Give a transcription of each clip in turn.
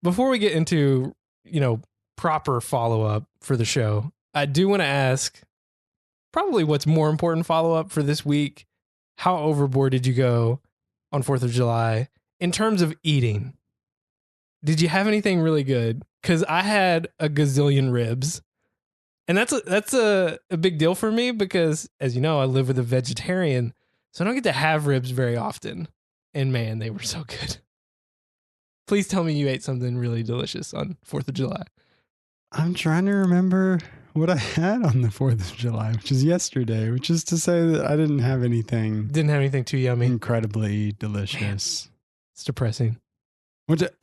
before we get into, proper follow-up for the show, I do want to ask probably what's more important follow-up for this week. How overboard did you go on 4th of July in terms of eating? Did you have anything really good? Because I had a gazillion ribs. And that's a big deal for me because, as you know, I live with a vegetarian, so I don't get to have ribs very often. And man, they were so good. Please tell me you ate something really delicious on 4th of July. I'm trying to remember what I had on the 4th of July, which is yesterday, which is to say that I didn't have anything. Didn't have anything too yummy. Incredibly delicious. Man, it's depressing.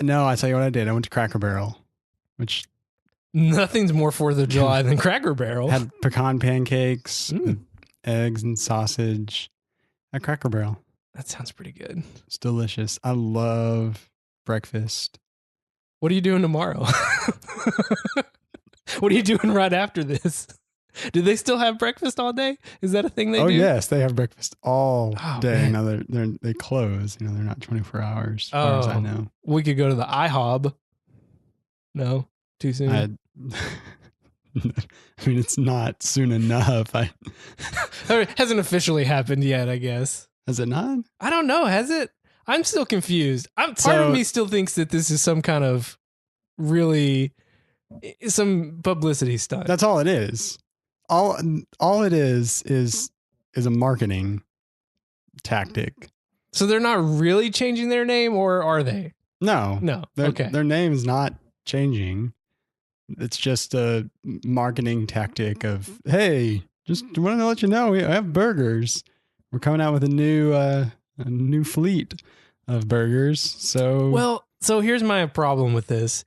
No, I tell you what I did. I went to Cracker Barrel, which... Nothing's more 4th of July than Cracker Barrel. Had pecan pancakes, with eggs and sausage at Cracker Barrel. That sounds pretty good. It's delicious. I love breakfast. What are you doing tomorrow? What are you doing right after this? Do they still have breakfast all day? Is that a thing they do? Oh, yes. They have breakfast all day. Man. Now they close. They're not 24 hours as far as I know. We could go to the IHOB. No? Too soon? I mean, it's not soon enough. It hasn't officially happened yet, I guess. Has it not? I don't know. Has it? I'm still confused. Part of me still thinks that this is some kind of really some publicity stunt. That's all it is. All it is a marketing tactic. So they're not really changing their name, or are they? No. Okay. Their name is not changing. It's just a marketing tactic of, hey, just wanted to let you know we have burgers. We're coming out with a new fleet of burgers. So here's my problem with this.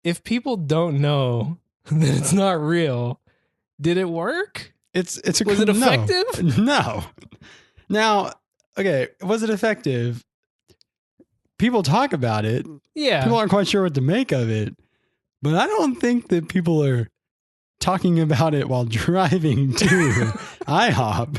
If people don't know that it's not real, did it work? Was it effective? No. Now, okay, was it effective? People talk about it. Yeah. People aren't quite sure what to make of it. But I don't think that people are talking about it while driving to IHOP.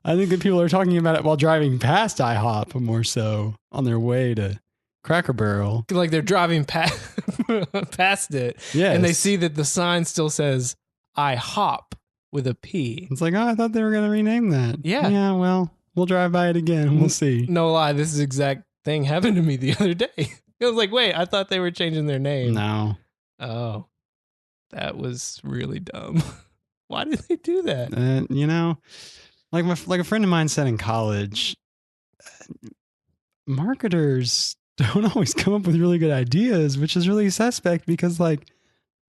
I think that people are talking about it while driving past IHOP, more so on their way to Cracker Barrel. Like they're driving past it. Yes. And they see that the sign still says IHOP with a P. It's like, oh, I thought they were going to rename that. Yeah. Yeah, well, we'll drive by it again and we'll see. No lie, this exact thing happened to me the other day. I was like, wait, I thought they were changing their name. No. Oh, that was really dumb. Why did they do that? Like a friend of mine said in college, marketers don't always come up with really good ideas, which is really suspect because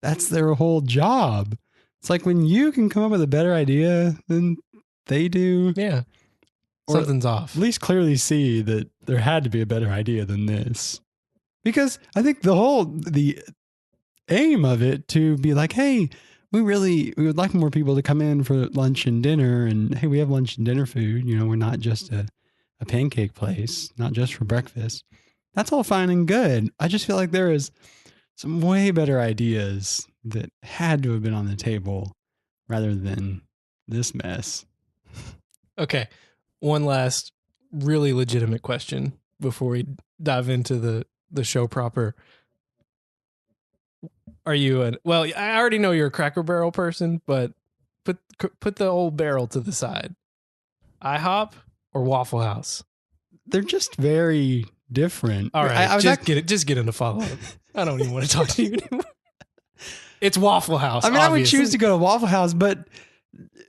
that's their whole job. It's like when you can come up with a better idea than they do. Yeah. Something's off. At least clearly see that there had to be a better idea than this. Because I think the aim of it to be like, hey, we would like more people to come in for lunch and dinner, and hey, we have lunch and dinner food. We're not just a pancake place, not just for breakfast. That's all fine and good. I just feel like there is some way better ideas that had to have been on the table rather than this mess. Okay. One last really legitimate question before we dive into the show proper. Are you I already know you're a Cracker Barrel person, but put the old barrel to the side. IHOP or Waffle House? They're just very different. All right, just get into follow-up. I don't even want to talk to you anymore. It's Waffle House. I mean, obviously. I would choose to go to Waffle House, but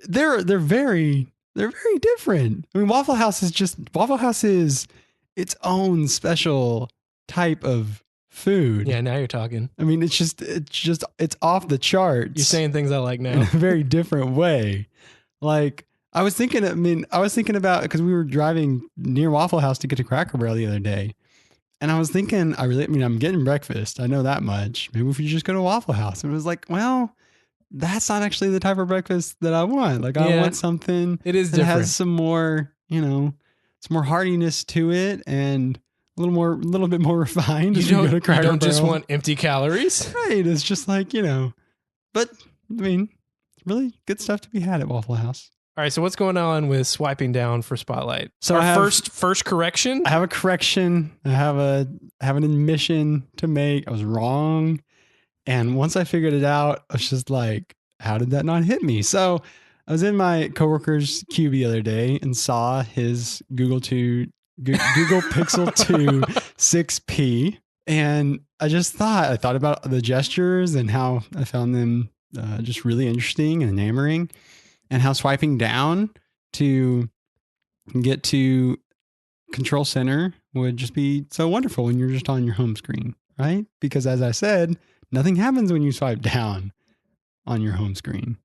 they're very different. I mean, Waffle House is its own special type of food. Yeah, now you're talking. I mean, it's off the charts. You're saying things I like now in a very different way. Like I was thinking about, because we were driving near Waffle House to get to Cracker Barrel the other day. And I was thinking, I'm getting breakfast. I know that much. Maybe if you just go to Waffle House. And it was like, well, that's not actually the type of breakfast that I want. Like I want something that different. Has some more, some more heartiness to it and a little bit more refined. You don't just want empty calories. Right. It's just like, but I mean, really good stuff to be had at Waffle House. All right, so what's going on with swiping down for Spotlight? So Our I have- first correction. I have a correction. I have an admission to make. I was wrong. And once I figured it out, I was just like, how did that not hit me? So I was in my coworker's cube the other day and saw his Google Pixel 2 6P. And I thought about the gestures and how I found them just really interesting and enamoring, and how swiping down to get to Control Center would just be so wonderful when you're just on your home screen, right? Because as I said, nothing happens when you swipe down on your home screen.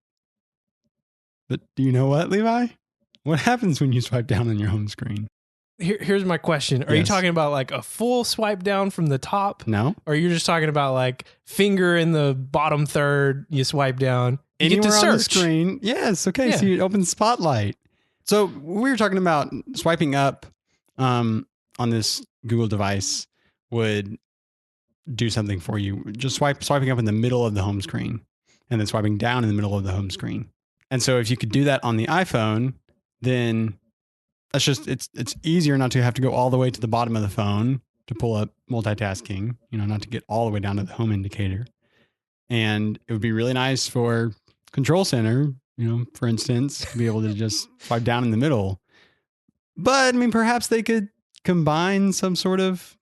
But do you know what, Levi? What happens when you swipe down on your home screen? Here's my question. Are you Yes. talking about like a full swipe down from the top? No? Or you're just talking about like finger in the bottom third, you swipe down. You get to Anywhere on the search. screen. Yes. Okay. Yeah. So you open Spotlight. So we were talking about swiping up on this Google device would do something for you. Just swiping up in the middle of the home screen and then swiping down in the middle of the home screen. And so if you could do that on the iPhone, then that's just it's easier not to have to go all the way to the bottom of the phone to pull up multitasking, not to get all the way down to the home indicator. And it would be really nice for Control Center, for instance, to be able to just swipe down in the middle. But I mean, perhaps they could combine some sort of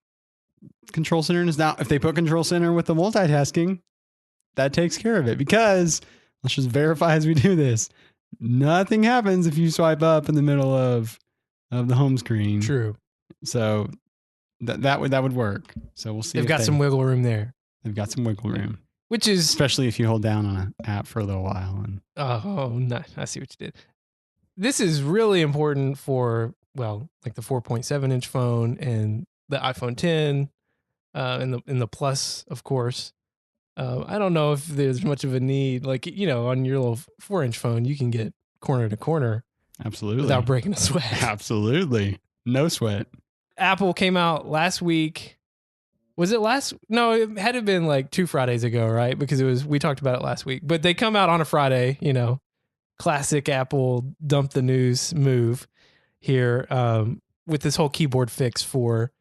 Control Center. Now, if they put Control Center with the multitasking, that takes care of it, because let's just verify as we do this. Nothing happens if you swipe up in the middle of the home screen. True. So that would work. So we'll see. They've got some wiggle room there. They've got some wiggle room, Which is especially if you hold down on an app for a little while. And nice. I see what you did. This is really important for like the 4.7-inch phone and the iPhone 10, and the Plus, of course. I don't know if there's much of a need, like on your little 4-inch phone, you can get corner to corner absolutely without breaking a sweat. Absolutely, no sweat. Apple came out last week. Was it last? No, it had to have been like 2 Fridays ago, right? Because we talked about it last week. But they come out on a Friday, classic Apple dump the news move here, with this whole keyboard fix for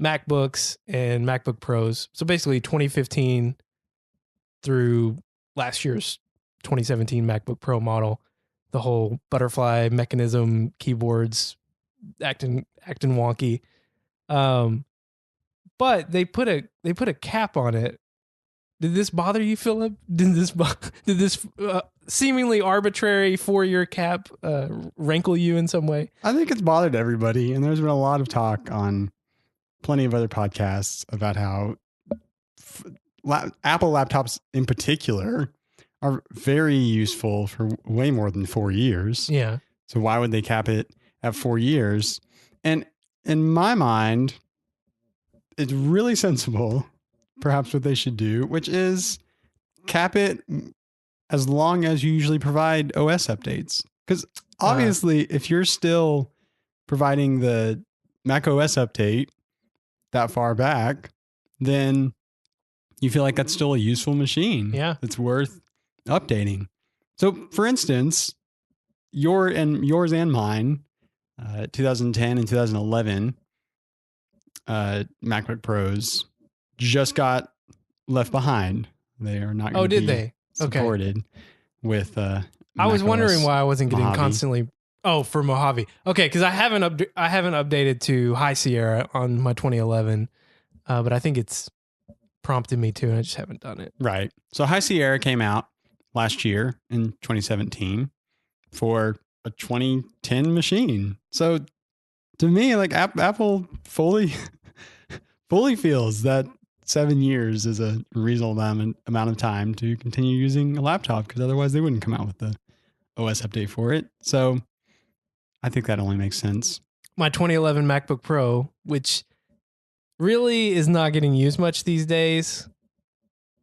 MacBooks and MacBook Pros. So basically 2015 through last year's 2017 MacBook Pro model, the whole butterfly mechanism keyboards acting wonky. But they put a cap on it. Did this bother you, Philip? Did this seemingly arbitrary 4-year cap rankle you in some way? I think it's bothered everybody, and there's been a lot of talk on plenty of other podcasts about how Apple laptops in particular are very useful for way more than 4 years. Yeah. So why would they cap it at 4 years? And in my mind, it's really sensible, perhaps what they should do, which is cap it as long as you usually provide OS updates. Because obviously, if you're still providing the Mac OS update that far back, then you feel like that's still a useful machine. Yeah. It's worth updating. So for instance, yours and mine, 2010 and 2011 MacBook Pros just got left behind. They are not going to be they? Okay. supported with I was Mac wondering OS why I wasn't getting Mojave. constantly. Oh, for Mojave. Okay, because I haven't updated to High Sierra on my 2011, but I think it's prompted me to, and I just haven't done it. Right. So High Sierra came out last year in 2017 for a 2010 machine. So to me, like Apple fully feels that 7 years is a reasonable amount of time to continue using a laptop, because otherwise they wouldn't come out with the OS update for it. So I think that only makes sense. My 2011 MacBook Pro, which really is not getting used much these days.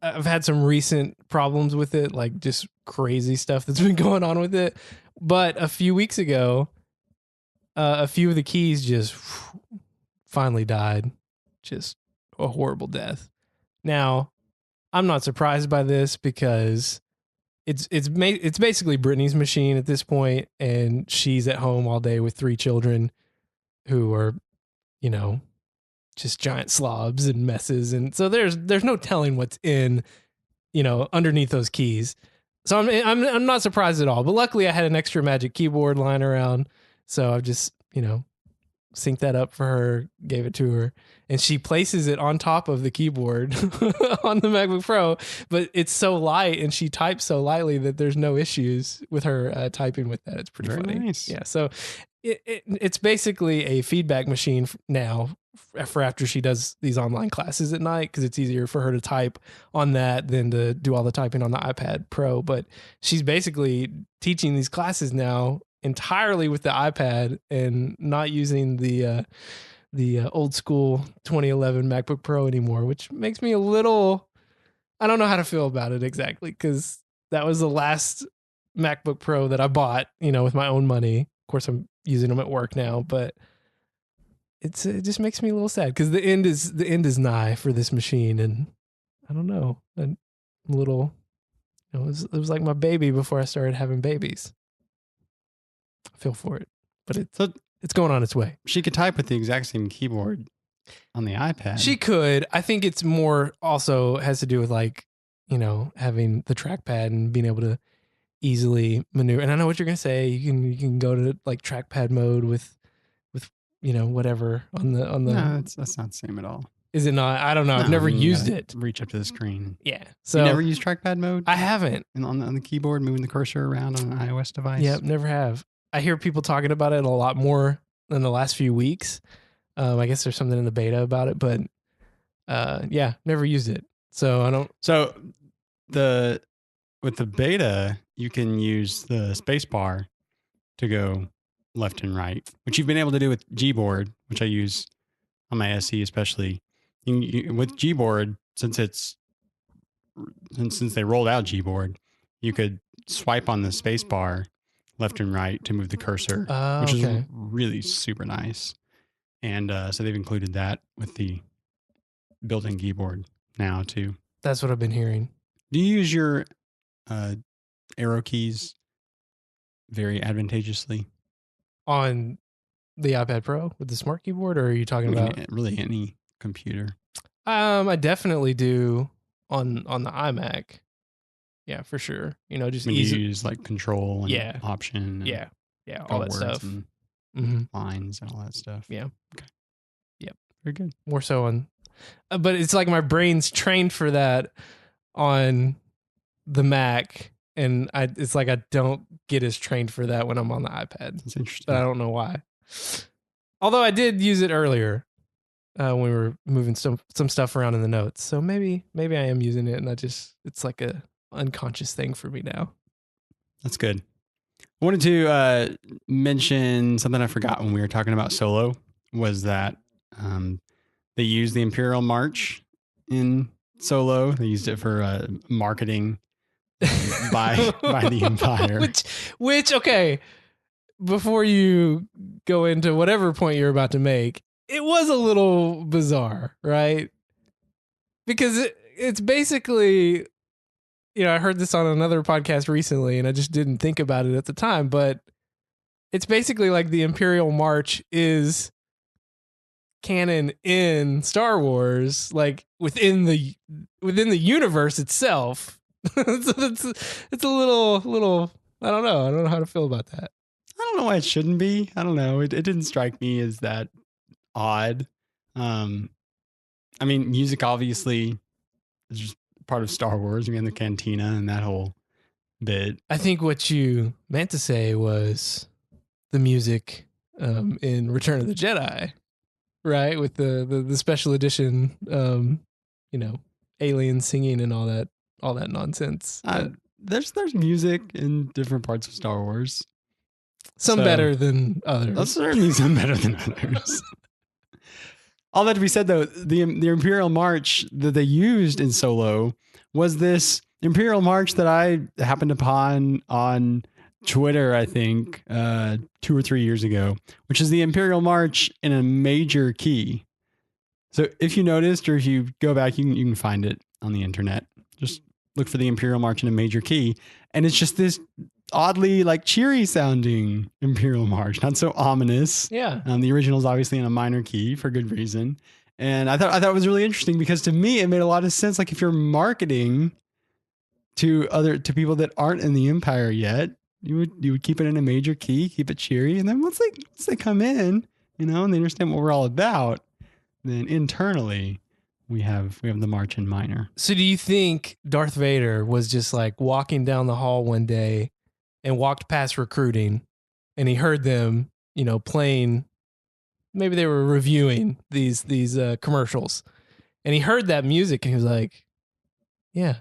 I've had some recent problems with it, like just crazy stuff that's been going on with it. But a few weeks ago, a few of the keys just finally died. Just a horrible death. Now, I'm not surprised by this because it's basically Brittany's machine at this point, and she's at home all day with 3 children who are, you know, just giant slobs and messes, and so there's no telling what's in, you know, underneath those keys. So I'm not surprised at all. But luckily, I had an extra Magic Keyboard lying around, so I've just, you know, synced that up for her, gave it to her, and she places it on top of the keyboard on the MacBook Pro. But it's so light, and she types so lightly that there's no issues with her typing with that. It's pretty Very funny. nice. Yeah. So it's basically a feedback machine now for after she does these online classes at night, because it's easier for her to type on that than to do all the typing on the iPad Pro. But she's basically teaching these classes now entirely with the iPad and not using the old school 2011 MacBook Pro anymore, which makes me a little, I don't know how to feel about it exactly, because that was the last MacBook Pro that I bought, you know, with my own money. Of course, I'm using them at work now, but it just makes me a little sad because the end is nigh for this machine, and I don't know, I'm a little, you know, it was like my baby before I started having babies. I feel for it, but it's going on its way. She could type with the exact same keyboard on the iPad. She could. I think it's more also has to do with, like, you know, having the trackpad and being able to easily maneuver. And I know what you're gonna say. You can go to like trackpad mode with you know, whatever on the. No, that's not the same at all. Is it not? I don't know. No, I've never I mean, you used gotta it. Reach up to the screen. Yeah. So you never use trackpad mode? I haven't. And on the keyboard, moving the cursor around on an iOS device? Yep, never have. I hear people talking about it a lot more in the last few weeks. I guess there's something in the beta about it, but yeah, never used it. So I don't. So with the beta, you can use the space bar to go left and right, which you've been able to do with Gboard, which I use on my SE especially. With Gboard, since they rolled out Gboard, you could swipe on the space bar left and right to move the cursor, which is really super nice. And so they've included that with the built-in keyboard now too. That's what I've been hearing. Do you use your arrow keys very advantageously On the iPad Pro with the smart keyboard, or are you talking about really any computer? I definitely do on the iMac. Yeah, for sure. You know, just when you use like control and option. And all that stuff. And lines and all that stuff. Yeah. Okay. Yep. Very good. More so on, but it's like my brain's trained for that on the Mac, and it's like I don't get as trained for that when I'm on the iPad. That's interesting. But I don't know why. Although I did use it earlier when we were moving some stuff around in the notes. So maybe I am using it, and it's like a unconscious thing for me now. That's good. I wanted to mention something I forgot when we were talking about Solo, was that they used the Imperial March in Solo. They used it for marketing by the Empire. Which okay, before you go into whatever point you're about to make, it was a little bizarre, right? Because it's basically, you know, I heard this on another podcast recently, and I just didn't think about it at the time, but it's basically like the Imperial March is canon in Star Wars, like within the universe itself. So it's a little I don't know how to feel about that. I don't know why it shouldn't be. I don't know. It didn't strike me as that odd. I mean, music obviously is just part of Star Wars. I mean, the cantina and that whole bit. I think what you meant to say was the music in Return of the Jedi, right? With the special edition, you know, aliens singing and all that nonsense. There's music in different parts of Star Wars. Some better than others. That's certainly some better than others. All that to be said, though, the Imperial March that they used in Solo was this Imperial March that I happened upon on Twitter, I think, 2 or 3 years ago, which is the Imperial March in a major key. So if you noticed, or if you go back, you can find it on the internet. Just look for the Imperial March in a major key. And it's just this oddly like cheery sounding Imperial March, not so ominous. Yeah. The original is obviously in a minor key for good reason. And I thought it was really interesting because to me, it made a lot of sense. Like if you're marketing to people that aren't in the Empire yet, you would keep it in a major key, keep it cheery. And then once they come in, and they understand what we're all about, then internally we have the march in minor. So do you think Darth Vader was just like walking down the hall one day and walked past recruiting and he heard them, playing, maybe they were reviewing these commercials, and he heard that music and he was like, yeah,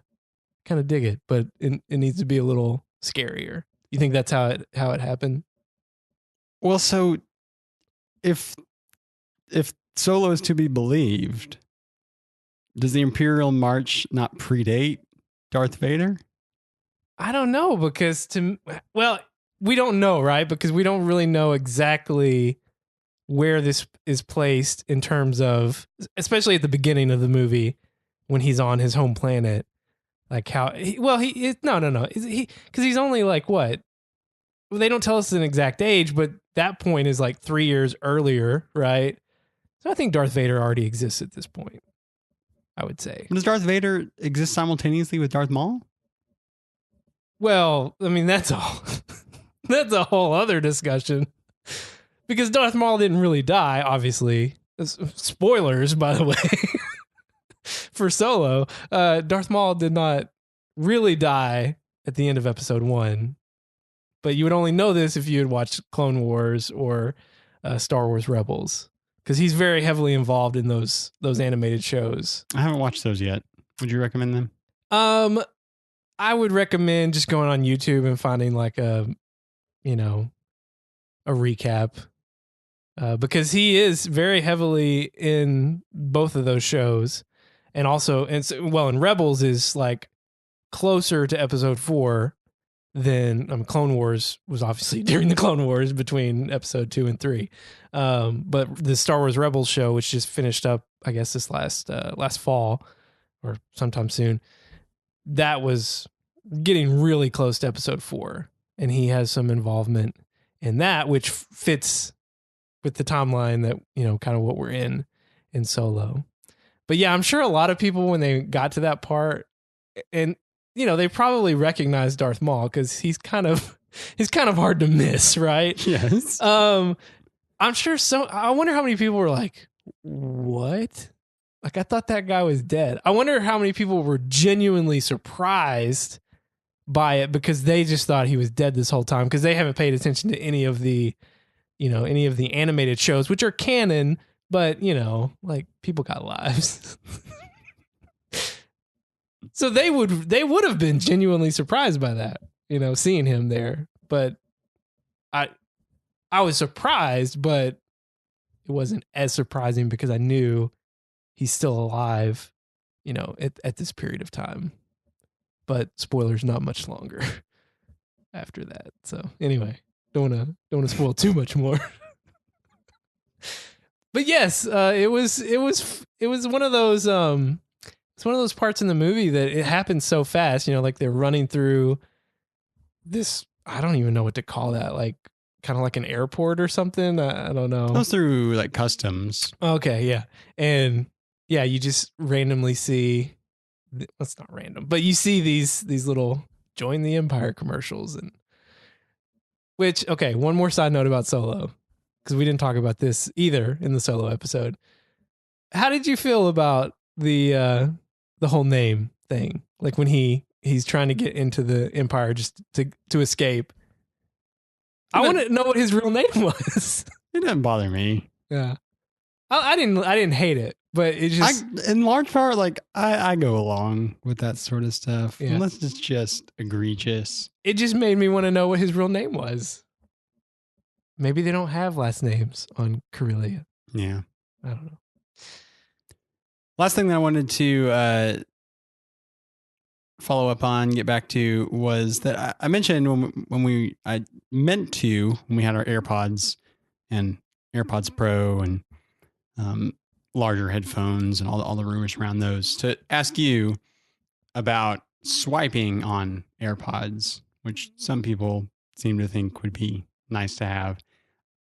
kind of dig it, but it needs to be a little scarier. You think that's how it happened? Well, so if Solo is to be believed, does the Imperial March not predate Darth Vader? I don't know, because we don't know, right? Because we don't really know exactly where this is placed in terms of, especially at the beginning of the movie when he's on his home planet, like how no, because he's only like what? Well, they don't tell us an exact age, but that point is like 3 years earlier, right? So I think Darth Vader already exists at this point, I would say. Does Darth Vader exist simultaneously with Darth Maul? Well, I mean, that's that's a whole other discussion, because Darth Maul didn't really die, obviously. Spoilers, by the way, for Solo. Darth Maul did not really die at the end of episode 1, but you would only know this if you had watched Clone Wars or Star Wars Rebels, because he's very heavily involved in those animated shows. I haven't watched those yet. Would you recommend them? I would recommend just going on YouTube and finding like a recap, because he is very heavily in both of those shows, and also, in Rebels is like closer to episode 4 than Clone Wars was obviously during the Clone Wars between episode 2 and 3. But the Star Wars Rebels show, which just finished up, I guess this last fall or sometime soon, that was getting really close to episode 4, and he has some involvement in that, which fits with the timeline that, kind of what we're in Solo. But yeah, I'm sure a lot of people, when they got to that part, and they probably recognized Darth Maul because he's kind of hard to miss, right? Yes. I'm sure. So I wonder how many people were like, "What? Like, I thought that guy was dead." I wonder how many people were genuinely surprised by it because they just thought he was dead this whole time, because they haven't paid attention to any of the animated shows, which are canon, but like, people got lives. So they would have been genuinely surprised by that, seeing him there. But I was surprised, but it wasn't as surprising because I knew he's still alive, at this period of time. But spoilers, not much longer after that. So anyway, don't wanna spoil too much more. But yes, it was one of those it's one of those parts in the movie that it happens so fast, like they're running through this, I don't even know what to call that, like kind of like an airport or something. I don't know. Goes through like customs. Okay, yeah. And yeah, you just randomly see, that's not random, but you see these little join the Empire commercials. And which, okay, one more side note about Solo, because we didn't talk about this either in the Solo episode. How did you feel about the whole name thing? Like when he's trying to get into the Empire just to escape. I want to know what his real name was. It doesn't bother me. Yeah. I didn't hate it, but it just, in large part, like I go along with that sort of stuff, Yeah. unless it's just egregious. it just made me want to know what his real name was. Maybe they don't have last names on Corellia. Yeah. I don't know. Last thing that I wanted to follow up on, get back to, was that I mentioned when we had our AirPods and AirPods Pro and larger headphones and all the rumors around those, to ask you about swiping on AirPods, which some people seem to think would be nice to have.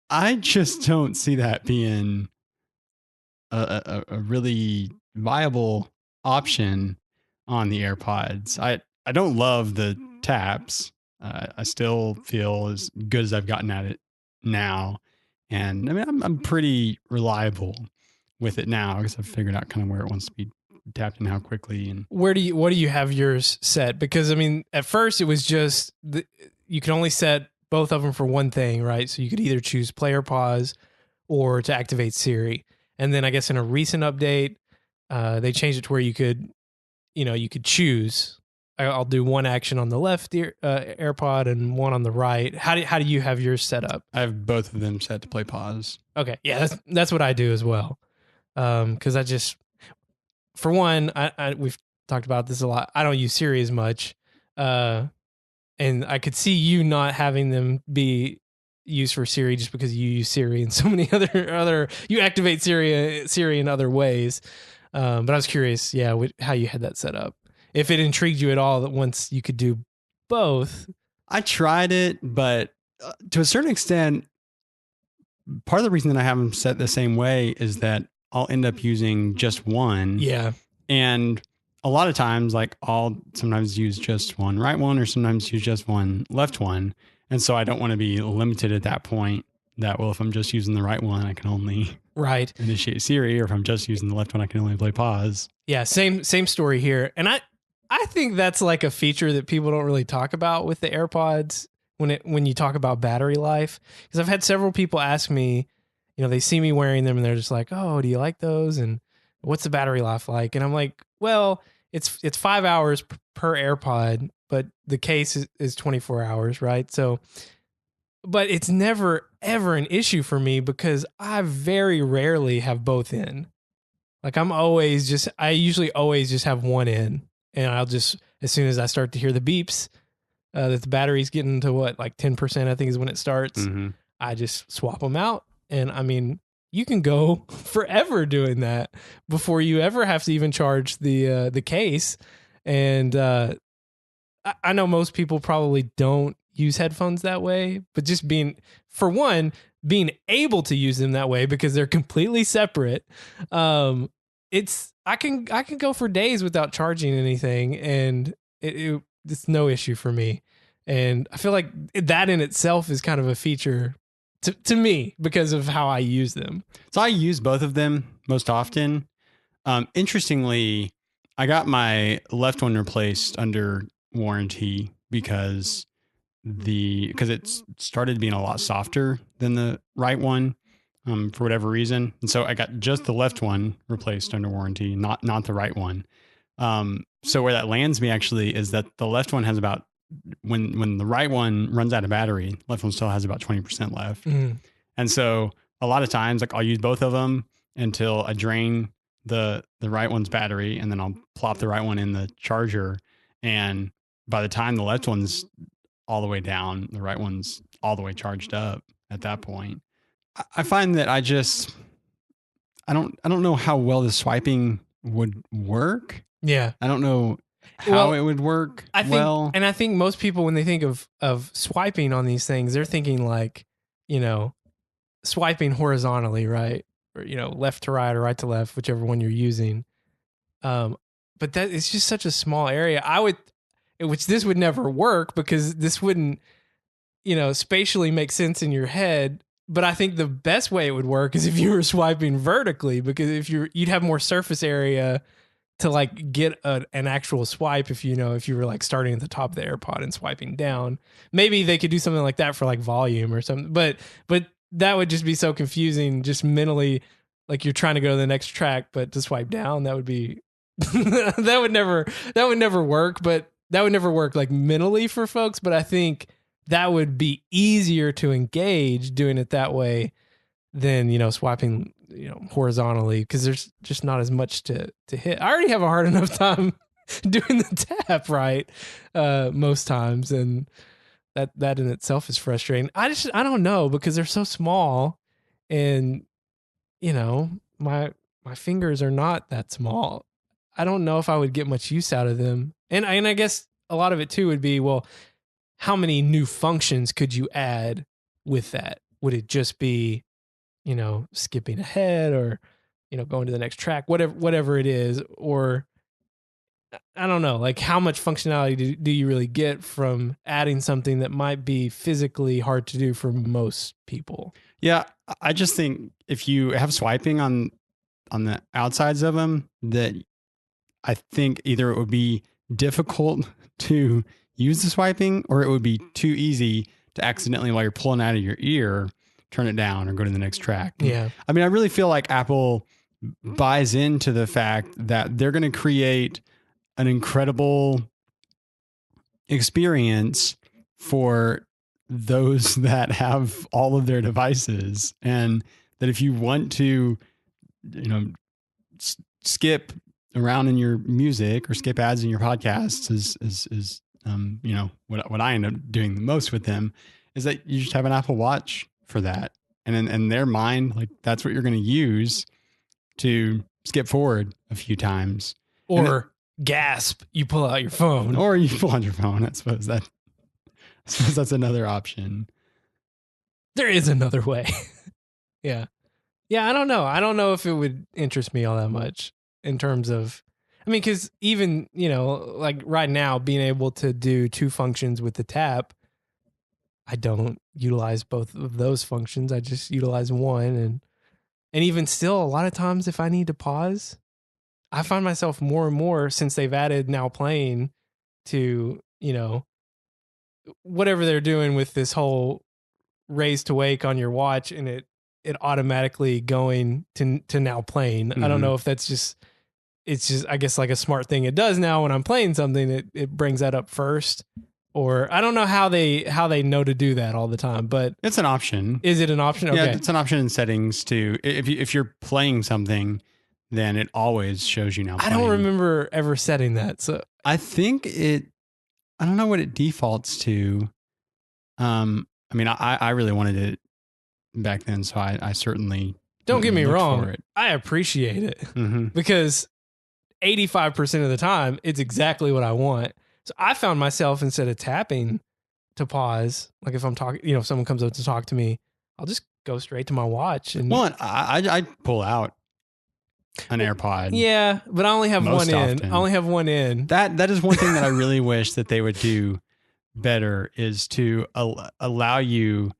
I just don't see that being a really viable option on the AirPods. I don't love the taps. I still feel as good as I've gotten at it now, and I mean I'm pretty reliable with it now because I've figured out kind of where it wants to be tapped and how quickly. And What do you have yours set? Because I mean, at first it was just you can only set both of them for one thing, right? So you could either choose play or pause or to activate Siri. And then I guess in a recent update, they changed it to where you could, you could choose. I'll do one action on the left AirPod and one on the right. How do you have yours set up? I have both of them set to play pause. Okay, yeah, that's what I do as well. Because I just, for one, we've talked about this a lot. I don't use Siri as much, and I could see you not having them be used for Siri just because you use Siri and so many other you activate Siri in other ways. But I was curious, yeah, how you had that set up. If it intrigued you at all that once you could do both. I tried it, but to a certain extent, part of the reason that I have them set the same way is that I'll end up using just one. Yeah. And a lot of times, like I'll sometimes use just one right one or sometimes use just one left one. And so I don't want to be limited at that point that, well, if I'm just using the right one, I can only initiate Siri, or if I'm just using the left one, I can only play pause. Yeah, same story here. And I think that's like a feature that people don't really talk about with the AirPods when you talk about battery life. Because I've had several people ask me, they see me wearing them and they're just like, "Oh, do you like those? And what's the battery life like?" And I'm like, "Well, it's 5 hours per AirPod, but the case is 24 hours, right?" So, but it's never ever an issue for me because I very rarely have both in. Like I usually always just have one in, and I'll just, as soon as I start to hear the beeps, that the battery's getting to like 10%, I think is when it starts. Mm-hmm. I just swap them out. And I mean, you can go forever doing that before you ever have to even charge the case. And I know most people probably don't use headphones that way, but just being able to use them that way because they're completely separate. I can go for days without charging anything, and it's no issue for me. And I feel like that in itself is kind of a feature to me because of how I use them. So I use both of them most often. Interestingly, I got my left one replaced under warranty because it started being a lot softer than the right one, for whatever reason. And so I got just the left one replaced under warranty, not the right one. So where that lands me actually is that the left one has about, when the right one runs out of battery, left one still has about 20% left. Mm. And so a lot of times, like I'll use both of them until I drain the right one's battery, and then I'll plop the right one in the charger. And by the time the left one's all the way down, the right one's all the way charged up at that point. I find that I don't know how well the swiping would work. Yeah. I don't know how it would work. I think most people, when they think of swiping on these things, they're thinking like, swiping horizontally, right? Or, left to right or right to left, whichever one you're using. But that it's just such a small area. Which this would never work because this wouldn't, spatially make sense in your head. But I think the best way it would work is if you were swiping vertically, because you'd have more surface area to like get an actual swipe if you were like starting at the top of the AirPod and swiping down. Maybe they could do something like that for like volume or something, but that would just be so confusing just mentally, like you're trying to go to the next track but to swipe down, that would be that would never work, but that would never work like mentally for folks. But I think that would be easier to engage doing it that way than swiping horizontally, because there's just not as much to hit. I already have a hard enough time doing the tap right most times, and that in itself is frustrating. I don't know, because they're so small, and my fingers are not that small. I don't know if I would get much use out of them And I guess a lot of it too would be, well, how many new functions could you add with that? Would it just be, skipping ahead or, going to the next track, whatever it is, or I don't know, like how much functionality do you really get from adding something that might be physically hard to do for most people? Yeah, I just think if you have swiping on the outsides of them, that I think either it would be difficult to use the swiping or it would be too easy to accidentally, while you're pulling out of your ear, turn it down or go to the next track. Yeah. I mean, I really feel like Apple buys into the fact that they're going to create an incredible experience for those that have all of their devices, and that if you want to, skip around in your music or skip ads in your podcasts is what I end up doing the most with them is that you just have an Apple Watch for that. And in their mind, like that's what you're going to use to skip forward a few times. Or gasp, you pull out your phone. Or you pull on your phone. I suppose that's another option. There is another way. Yeah. Yeah, I don't know. I don't know if it would interest me all that much in terms of, I mean, because even, like right now, being able to do two functions with the tap, I don't utilize both of those functions. I just utilize one. And even still, a lot of times if I need to pause, I find myself more and more since they've added now playing to, whatever they're doing with this whole raise to wake on your watch and it automatically going to now playing. I don't know if that's just, it's just, I guess, like a smart thing it does now when I'm playing something, it brings that up first. Or I don't know how they know to do that all the time, but it's an option. Is it an option? Okay. Yeah, it's an option in settings too. If you're playing something, then it always shows you now playing. I don't remember ever setting that. So I think I don't know what it defaults to. I mean, I really wanted it back then, so I certainly don't get me wrong. For it. I appreciate it because 85% of the time it's exactly what I want. So I found myself, instead of tapping to pause, like if I'm talking, if someone comes up to talk to me, I'll just go straight to my watch. And I pull out an AirPod. Yeah, but I only have one in. I only have one in. That is one thing that I really wish that they would do better, is to allow you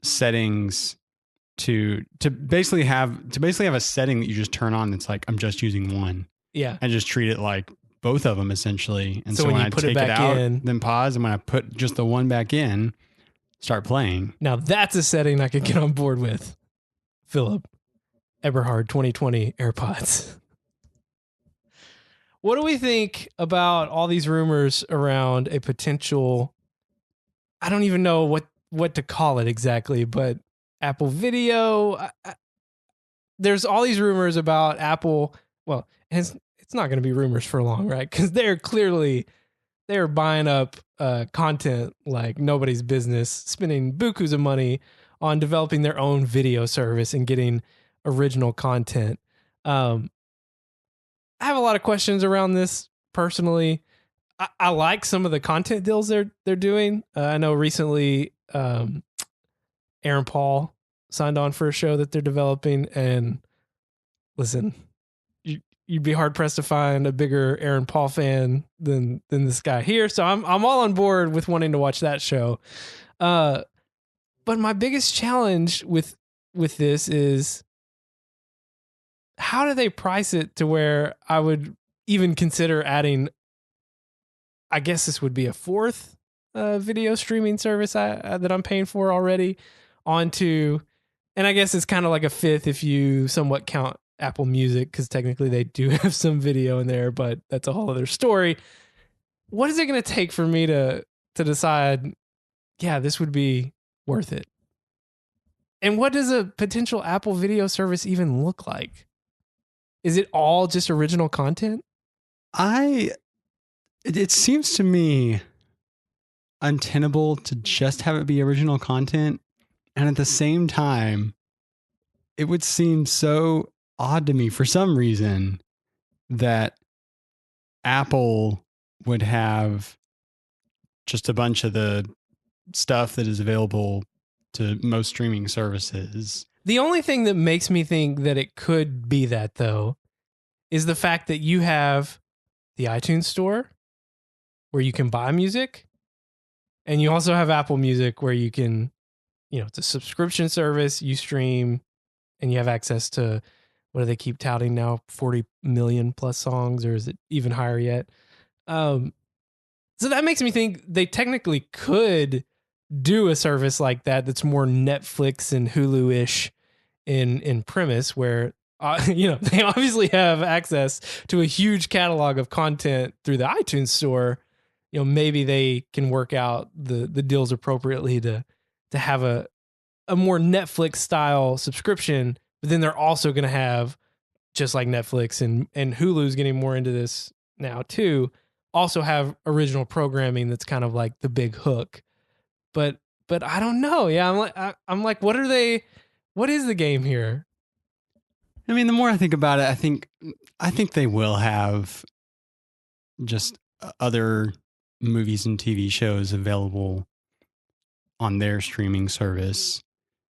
settings to basically have a setting that you just turn on that's like, I'm just using one. Yeah. And just treat it like both of them essentially. And so when I take it out, then pause, and when I put just the one back in, start playing. Now that's a setting I could get on board with. Philip Eberhard 2020 AirPods. What do we think about all these rumors around a potential, I don't even know what to call it exactly, but Apple Video? There's all these rumors about Apple. Well, it's not going to be rumors for long, right? Because they're buying up content like nobody's business, spending bukus of money on developing their own video service and getting original content. I have a lot of questions around this personally. I like some of the content deals they're doing. I know recently Aaron Paul signed on for a show that they're developing, and listen, you'd be hard pressed to find a bigger Aaron Paul fan than this guy here. So I'm all on board with wanting to watch that show. But my biggest challenge with this is, how do they price it to where I would even consider adding, I guess this would be a fourth video streaming service that I'm paying for already onto, and I guess it's kind of like a fifth if you somewhat count Apple Music, because technically they do have some video in there, but that's a whole other story. What is it going to take for me to decide, yeah, this would be worth it? And what does a potential Apple video service even look like? Is it all just original content? It seems to me untenable to just have it be original content. And at the same time, it would seem so odd to me for some reason that Apple would have just a bunch of the stuff that is available to most streaming services. The only thing that makes me think that it could be that, though, is the fact that you have the iTunes store where you can buy music, and you also have Apple Music where you can, it's a subscription service, you stream, and you have access to, what do they keep touting now, 40 million plus songs, or is it even higher yet? So that makes me think they technically could do a service like that that's more Netflix and Hulu-ish in premise, where they obviously have access to a huge catalog of content through the iTunes store. Maybe they can work out the deals appropriately to have a more Netflix style subscription, but then they're also going to have, just like Netflix and Hulu's getting more into this now too, also have original programming that's kind of like the big hook. But I don't know. Yeah, I'm like, what is the game here? I mean, the more I think about it, I think they will have just other movies and TV shows available on their streaming service.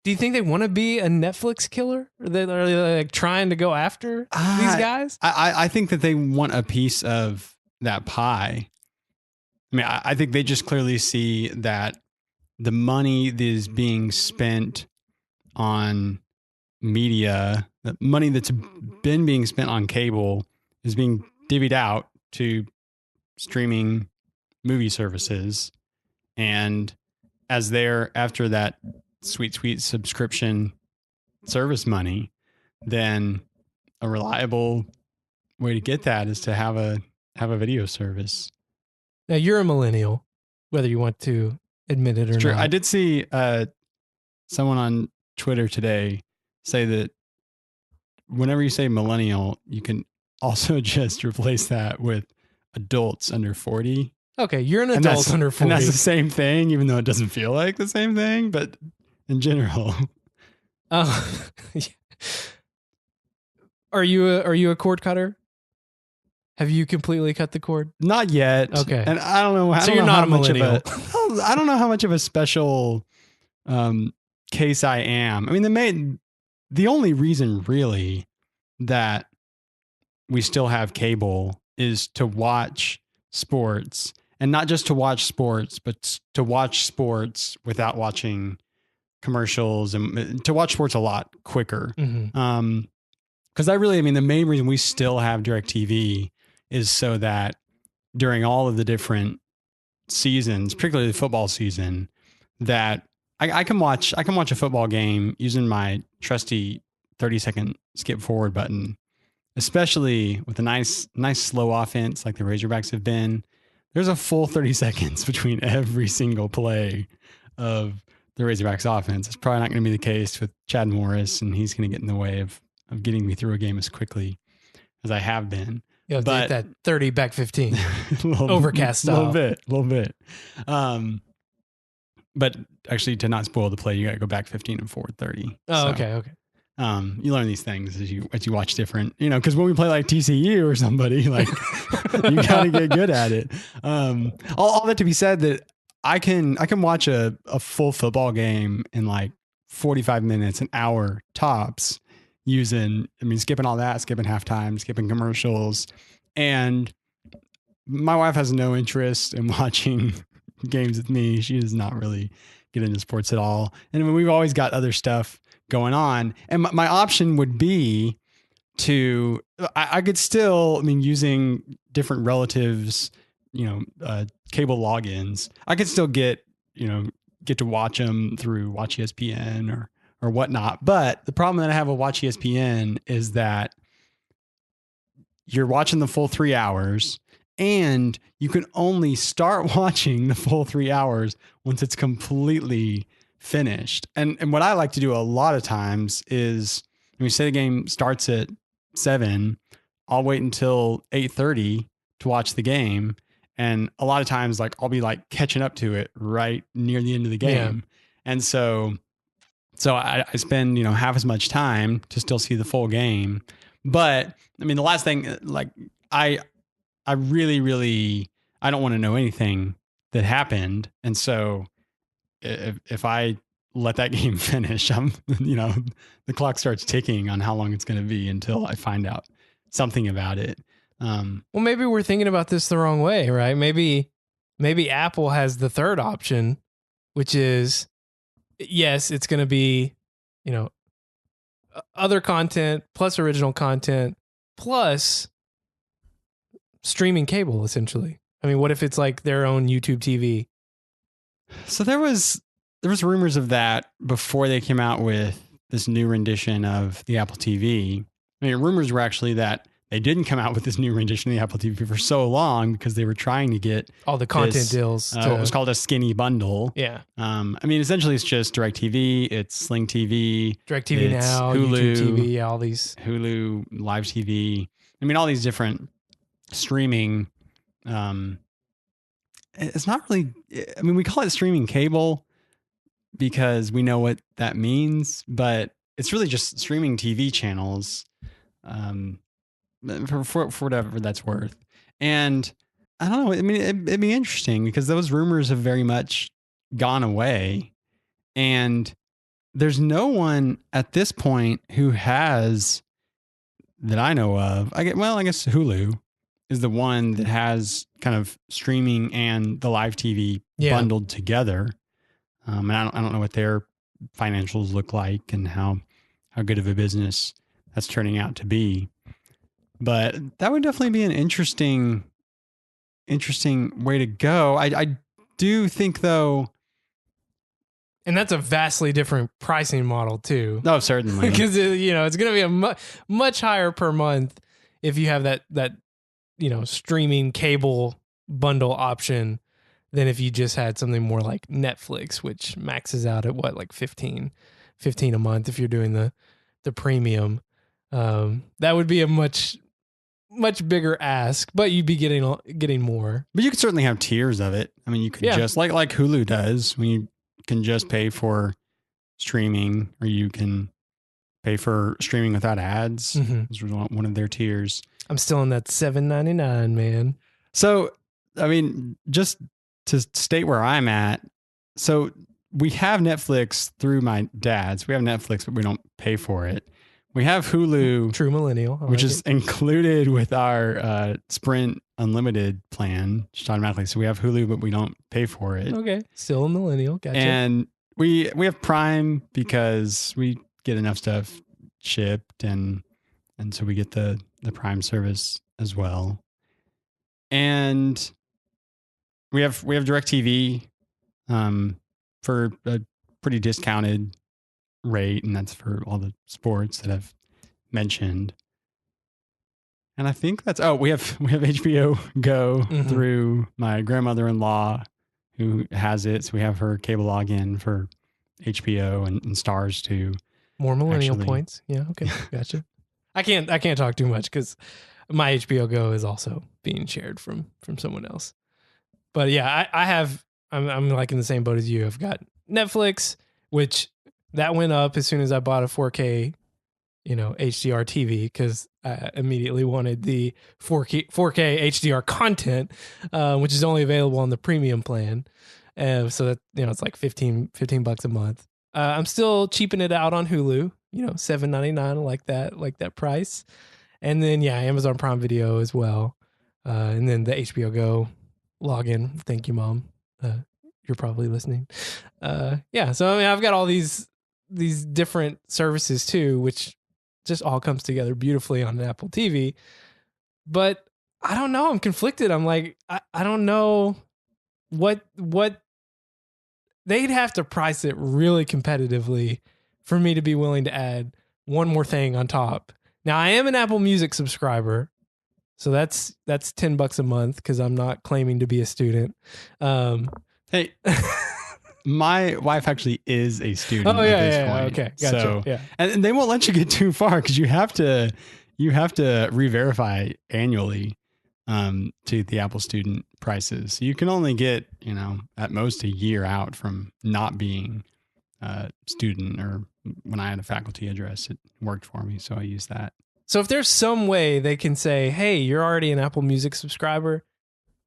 Do you think they want to be a Netflix killer? Are they like trying to go after these guys? I think that they want a piece of that pie. I mean, I think they just clearly see that the money that is being spent on media, the money that's been being spent on cable, is being divvied out to streaming movie services. And as they're after that sweet subscription service money, then a reliable way to get that is to have a video service. Now, you're a millennial, whether you want to admit it or not. I did see someone on Twitter today say that whenever you say millennial, you can also just replace that with adults under 40. Okay, you're an adult under 40. And that's the same thing, even though it doesn't feel like the same thing, but in general. Are you a cord cutter? Have you completely cut the cord? Not yet. Okay. And I don't know. So you're not a millennial. I don't know how much of a special case I am. I mean, the only reason really that we still have cable is to watch sports, and not just to watch sports, but to watch sports without watching commercials, and to watch sports a lot quicker. Mm-hmm. Because the main reason we still have DirecTV is so that during all of the different seasons, particularly the football season, that I can watch a football game using my trusty 30-second skip forward button, especially with a nice slow offense like the Razorbacks have been. There's a full 30 seconds between every single play of the Razorbacks offense. It's probably not going to be the case with Chad Morris, and he's going to get in the way of getting me through a game as quickly as I have been. But that 30 back 15 overcast style. A little bit. But actually, to not spoil the play, you got to go back 15 and forward 30. Oh, so, okay. You learn these things as you watch different, because when we play like TCU or somebody, like you got to get good at it. All that to be said, that I can watch a full football game in like 45 minutes, an hour tops, skipping all that, skipping halftime, skipping commercials. And my wife has no interest in watching games with me. She does not really get into sports at all. And we've always got other stuff going on. And my option would be I could still, using different relatives, cable logins, I could still get to watch them through Watch ESPN or whatnot. But the problem that I have with Watch ESPN is that you're watching the full 3 hours, and you can only start watching the full 3 hours once it's completely finished. And what I like to do a lot of times is, when we say the game starts at 7, I'll wait until 8:30 to watch the game. And a lot of times, like, I'll be like catching up to it right near the end of the game. Yeah. And so I spend, half as much time to still see the full game. But the last thing, like, I really, really, I don't want to know anything that happened. And so if I let that game finish, the clock starts ticking on how long it's going to be until I find out something about it. Well, maybe we're thinking about this the wrong way, right? Maybe Apple has the third option, which is yes, it's going to be, other content plus original content plus streaming cable, essentially. I mean, what if it's like their own YouTube TV? So there was rumors of that before they came out with this new rendition of the Apple TV. I mean, rumors were actually that they didn't come out with this new rendition of the Apple TV for so long because they were trying to get all the content deals. What was called a skinny bundle. Yeah. I mean, essentially, it's just DirecTV, it's Sling TV, DirecTV Now, Hulu, YouTube TV, all these Hulu, Live TV. I mean, all these different streaming. It's not really. I mean, we call it streaming cable because we know what that means, but it's really just streaming TV channels. For whatever that's worth. And I don't know. I mean, it'd be interesting because those rumors have very much gone away. And there's no one at this point who has, that I know of. I guess Hulu is the one that has kind of streaming and the live TV bundled together. And I don't know what their financials look like and how good of a business that's turning out to be. But that would definitely be an interesting way to go. I do think, though. And that's a vastly different pricing model, too. Oh, certainly. Because, it's going to be a much higher per month if you have that streaming cable bundle option than if you just had something more like Netflix, which maxes out at what, like 15 a month if you're doing the premium. That would be a much bigger ask, but you'd be getting more. But you could certainly have tiers of it. I mean, you could just like Hulu does, when you can just pay for streaming, or you can pay for streaming without ads. Mm-hmm. This was one of their tiers. I'm still on that $7.99, man. So, I mean, just to state where I'm at. So we have Netflix through my dad's. We have Netflix, but we don't pay for it. We have Hulu, true millennial, which is included with our Sprint Unlimited plan, just automatically. So we have Hulu, but we don't pay for it. Okay, still a millennial. Gotcha. And we have Prime because we get enough stuff shipped, and so we get the Prime service as well. And we have DirecTV for a pretty discounted rate, and that's for all the sports that I've mentioned. And I think that's we have HBO Go through my grandmother-in-law who has it, so we have her cable login for HBO and Stars too. More millennial points. Yeah, okay, gotcha. I can't talk too much because my HBO Go is also being shared from someone else. But yeah, I'm like in the same boat as you. I've got Netflix, which that went up as soon as I bought a 4K, HDR TV, because I immediately wanted the 4K HDR content, which is only available on the premium plan. So that, it's like $15 a month. I'm still cheaping it out on Hulu, $7.99. I like that price. And then, Amazon Prime Video as well. And then the HBO Go login. Thank you, Mom. You're probably listening. So I mean, I've got all these different services too, which just all comes together beautifully on an Apple TV. But I don't know. I'm conflicted. I'm like, I don't know what they'd have to price it really competitively for me to be willing to add one more thing on top. Now, I am an Apple Music subscriber, so that's $10 a month because I'm not claiming to be a student. Hey, my wife actually is a student. Oh, at this point. Okay, gotcha. So, yeah. And they won't let you get too far because you have to re-verify annually to the Apple student prices. You can only get, at most a year out from not being a student, or when I had a faculty address, it worked for me. So I used that. So if there's some way they can say, hey, you're already an Apple Music subscriber,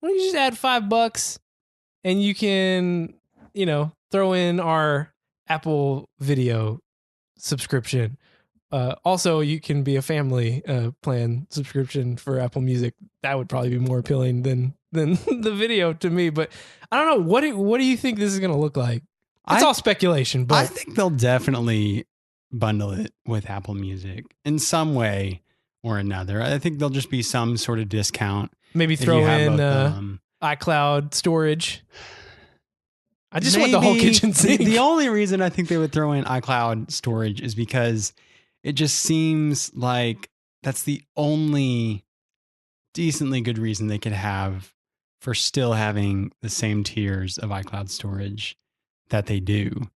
why don't you just add $5 and you can, throw in our Apple Video subscription. Also, you can be a family plan subscription for Apple Music. That would probably be more appealing than the video to me. But I don't know. What do you think this is going to look like? It's all speculation, but I think they'll definitely bundle it with Apple Music in some way or another. I think there'll just be some sort of discount. maybe throw in iCloud storage. I just want the whole kitchen sink. The only reason I think they would throw in iCloud storage is because it just seems like that's the only decently good reason they could have for still having the same tiers of iCloud storage that they do.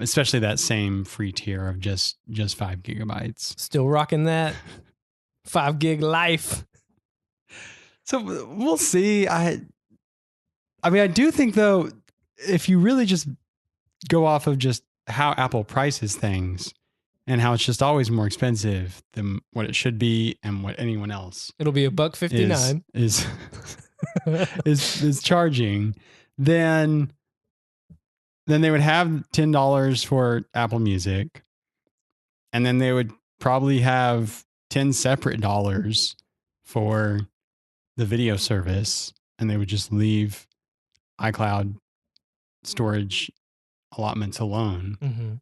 Especially that same free tier of just 5 gigabytes. Still rocking that 5 gig life. So we'll see. I mean, I do think though, if you really just go off of just how Apple prices things and how it's just always more expensive than what it should be and what anyone else It'll be $1.59 is charging, then they would have $10 for Apple Music, and then they would probably have 10 separate dollars for the video service, and they would just leave iCloud storage allotments alone. Mm-hmm.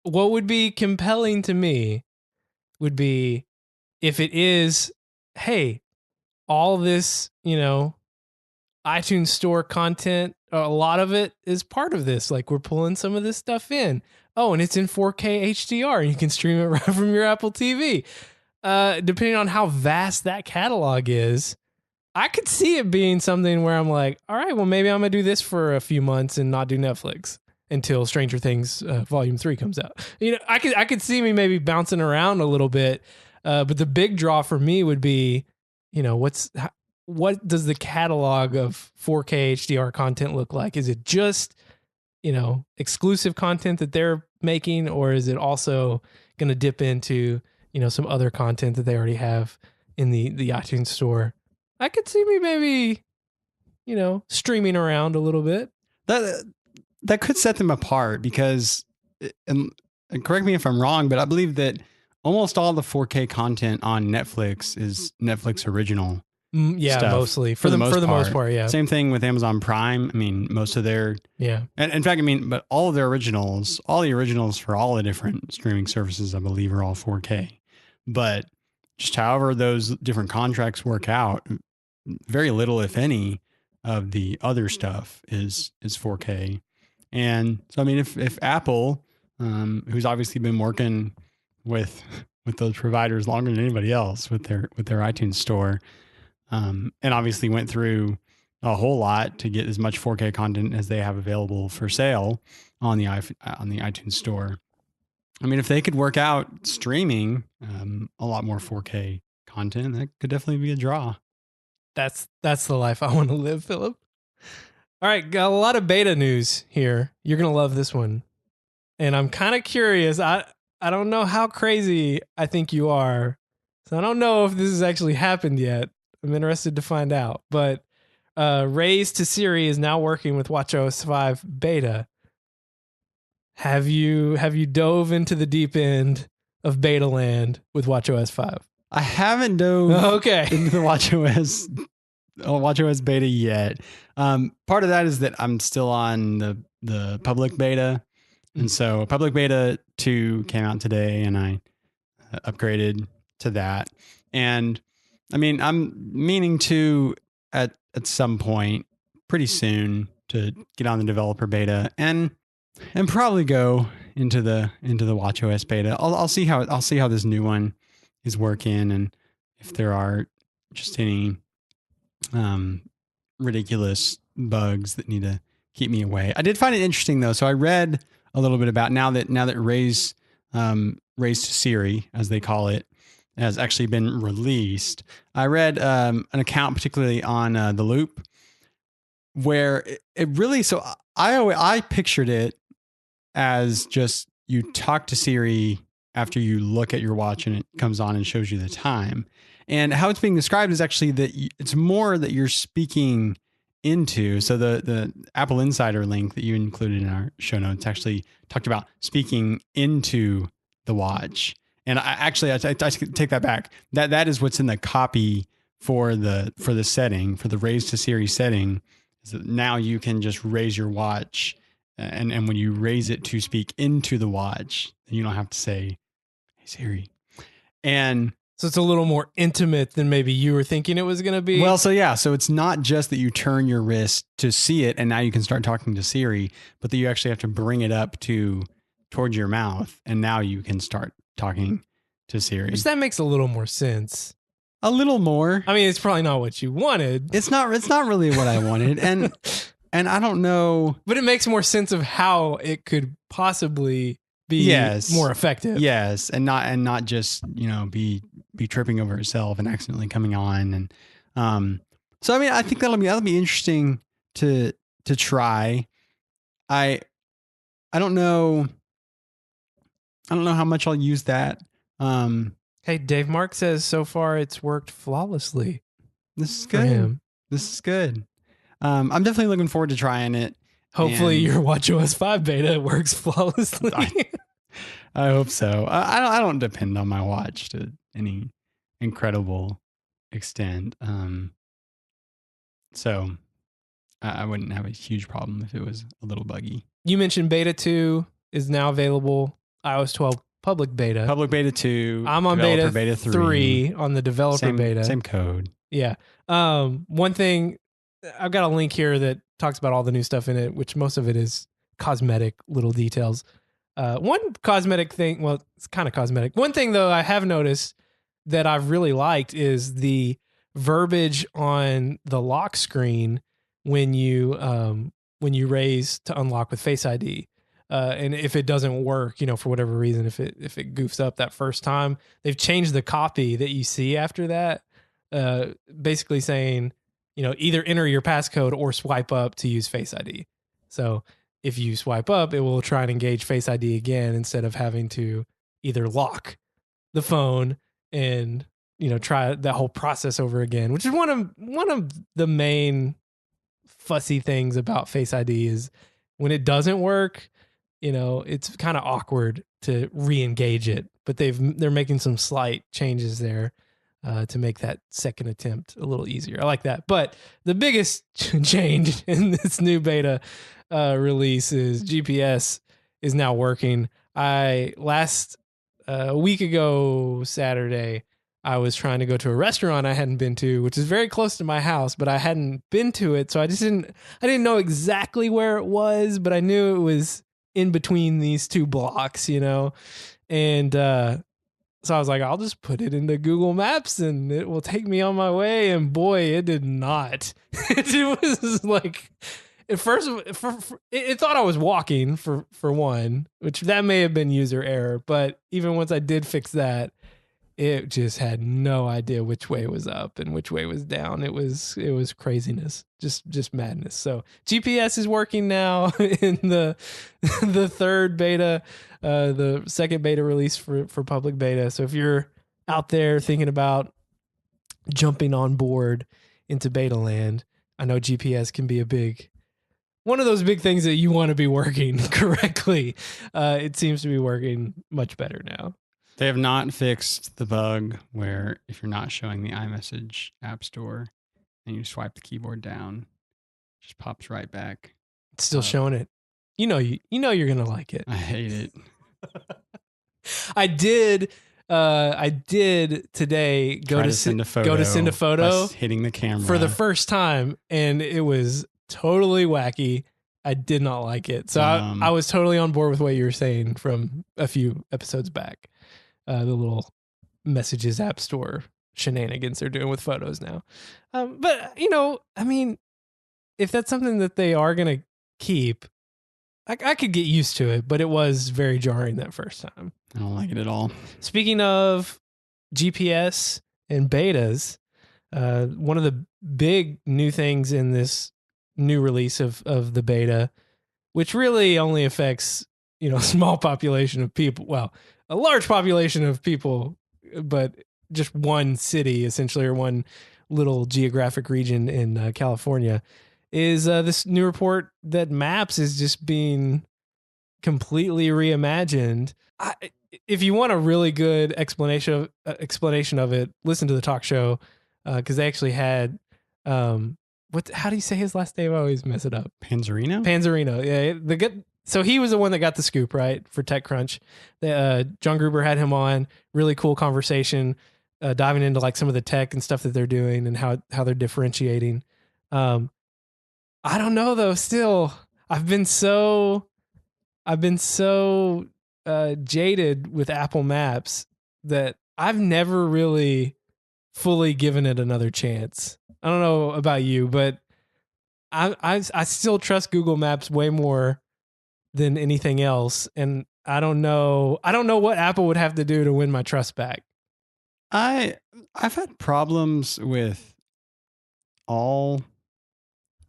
What would be compelling to me would be if it is, hey, all this, iTunes Store content, a lot of it is part of this. Like, we're pulling some of this stuff in. Oh, and it's in 4K HDR, and you can stream it right from your Apple TV. Depending on how vast that catalog is, I could see it being something where I'm like, all right, well, maybe I'm going to do this for a few months and not do Netflix until Stranger Things Volume 3 comes out. I could see me maybe bouncing around a little bit. But the big draw for me would be, what does the catalog of 4K HDR content look like? Is it just, exclusive content that they're making, or is it also going to dip into, some other content that they already have in the iTunes Store? I could see me maybe, streaming around a little bit. That could set them apart because, and correct me if I'm wrong, but I believe that almost all the 4K content on Netflix is Netflix original. Yeah, stuff, mostly for the most part. Yeah. Same thing with Amazon Prime. I mean, most of their, and in fact, but all of their originals, all the originals for all the different streaming services, I believe, are all 4K. But just however those different contracts work out, very little, if any, of the other stuff is 4K. And so, I mean, if Apple, who's obviously been working with those providers longer than anybody else with their iTunes Store, and obviously went through a whole lot to get as much 4K content as they have available for sale on the iTunes Store. I mean, if they could work out streaming a lot more 4K content, that could definitely be a draw. That's the life I want to live, Philip. All right, got a lot of beta news here. You're going to love this one. And I'm kind of curious. I don't know how crazy I think you are. So I don't know if this has actually happened yet. I'm interested to find out. But Raise to Siri is now working with watchOS 5 beta. Have you dove into the deep end of beta land with watchOS 5? I haven't dove into the watchOS beta yet. Part of that is that I'm still on the public beta. And so public beta 2 came out today and I upgraded to that. And I mean, I'm meaning to at some point pretty soon to get on the developer beta and probably go into the watchOS beta. I'll see how this new one is working and if there are just any ridiculous bugs that need to keep me away. I did find it interesting though. So I read a little bit about now that Raise to Siri, as they call it, has actually been released. I read an account particularly on The Loop where it really, so I pictured it as just you talk to Siri after you look at your watch and it comes on and shows you the time. And how it's being described is actually that it's more that you're speaking into. So the Apple Insider link that you included in our show notes actually talked about speaking into the watch. And I take that back. That is what's in the copy for the setting, for the raise to Siri setting. Is that now you can just raise your watch, and when you raise it to speak into the watch, you don't have to say, "Hey Siri." And So it's a little more intimate than maybe you were thinking it was going to be. well, so it's not just that you turn your wrist to see it and now you can start talking to Siri, but that you actually have to bring it up towards your mouth, and now you can start talking to Siri. Which that makes a little more sense. A little more. I mean, it's probably not what you wanted. It's not really what I wanted. And I don't know. But it makes more sense of how it could possibly be more effective. Yes. And not just, be tripping over itself and accidentally coming on. And so I mean, I think that'll be interesting to try. I don't know how much I'll use that. Hey, Dave Mark says so far it's worked flawlessly. This is good. This is good. I'm definitely looking forward to trying it. Hopefully your WatchOS 5 beta works flawlessly. I hope so. I don't depend on my watch to any incredible extent. So I wouldn't have a huge problem if it was a little buggy. You mentioned beta 2 is now available. iOS 12 public beta. Public beta 2. I'm on beta 3 on the developer beta. Same code. Yeah. One thing, I've got a link here that talks about all the new stuff in it, which most of it is cosmetic little details. One cosmetic thing, well, it's kind of cosmetic. One thing though I have noticed that I've really liked is the verbiage on the lock screen when you raise to unlock with Face ID. And if it doesn't work, for whatever reason, if it goofs up that first time, they've changed the copy that you see after that, basically saying, either enter your passcode or swipe up to use Face ID. So if you swipe up, it will try and engage Face ID again instead of having to either lock the phone and try that whole process over again, which is one of the main fussy things about Face ID is when it doesn't work. It's kind of awkward to re-engage it, but they're making some slight changes there to make that second attempt a little easier. I like that. But the biggest change in this new beta release is GPS is now working. A week ago Saturday, I was trying to go to a restaurant I hadn't been to, which is very close to my house, but I hadn't been to it, so I didn't know exactly where it was, but I knew it was in between these two blocks, and so I was like, I'll just put it into Google Maps and it will take me on my way. And boy, it did not. It was like, at first, it thought I was walking for one, which that may have been user error. But even once I did fix that, it just had no idea which way was up and which way was down. It was craziness, just madness. So GPS is working now in the third beta, the second beta release for public beta. So if you're out there thinking about jumping on board into beta land, I know GPS can be one of those big things that you want to be working correctly. It seems to be working much better now. They have not fixed the bug where if you're not showing the iMessage app store and you swipe the keyboard down, it just pops right back. It's still showing it. You know you're gonna like it. I hate it. I did today go to send a photo hitting the camera for the first time, and it was totally wacky. I did not like it. So I was totally on board with what you were saying from a few episodes back. The little messages app store shenanigans they're doing with photos now. But, I mean, if that's something that they are going to keep, I could get used to it, but it was very jarring that first time. I don't like it at all. Speaking of GPS and betas, one of the big new things in this new release of the beta, which really only affects, a small population of people. Well, a large population of people, but just one city essentially, or one little geographic region in California, is this new report that Maps is just being completely reimagined. If you want a really good explanation of it, listen to the talk show, because they actually had what? How do you say his last name? I always mess it up. Panzerino? Panzerino. Yeah, so he was the one that got the scoop, right, for TechCrunch. John Gruber had him on. Really cool conversation, diving into like some of the tech and stuff that they're doing and how they're differentiating. I don't know though. Still, I've been so jaded with Apple Maps that I've never really fully given it another chance. I don't know about you, but I still trust Google Maps way more than anything else, and I don't know what Apple would have to do to win my trust back. I've had problems with all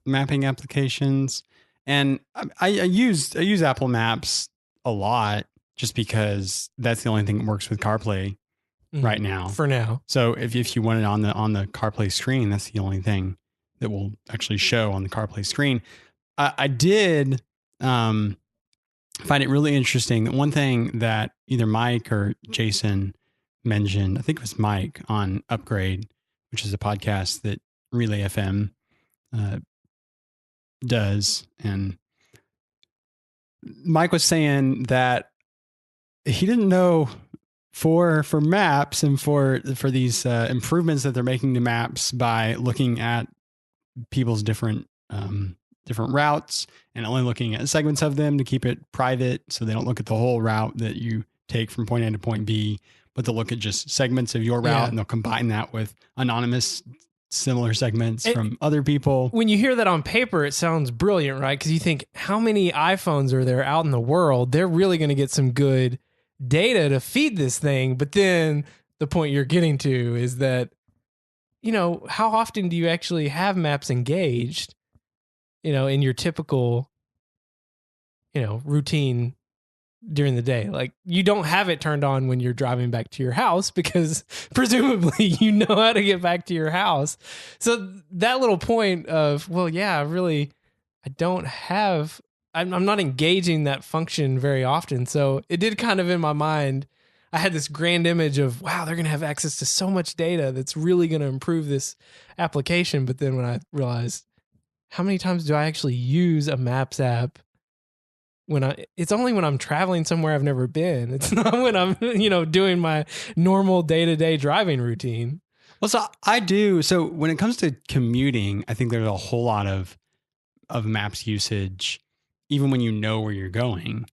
mapping applications, and I use Apple Maps a lot just because that's the only thing that works with CarPlay right now. For now. So if you want it on the CarPlay screen, that's the only thing that will actually show on the CarPlay screen. I did find it really interesting that one thing that either Mike or Jason mentioned, I think it was Mike on Upgrade, which is a podcast that Relay FM does. And Mike was saying that he didn't know for maps and for these improvements that they're making to maps by looking at people's different routes and only looking at segments of them to keep it private, so they don't look at the whole route that you take from point A to point B, but they'll look at just segments of your route and they'll combine that with anonymous similar segments from other people. When you hear that on paper, it sounds brilliant, right? Because you think, how many iPhones are there out in the world? They're really going to get some good data to feed this thing. But then the point you're getting to is that, how often do you actually have maps engaged, in your typical, routine during the day? Like, you don't have it turned on when you're driving back to your house because presumably you know how to get back to your house. So that little point of, well, yeah, I'm not engaging that function very often. So it did kind of in my mind, I had this grand image of, wow, they're going to have access to so much data that's really going to improve this application. But then when I realized, how many times do I actually use a Maps app? It's only when I'm traveling somewhere I've never been. It's not when I'm, doing my normal day-to-day driving routine. Well, so I do. So when it comes to commuting, I think there's a whole lot of Maps usage, even when you know where you're going,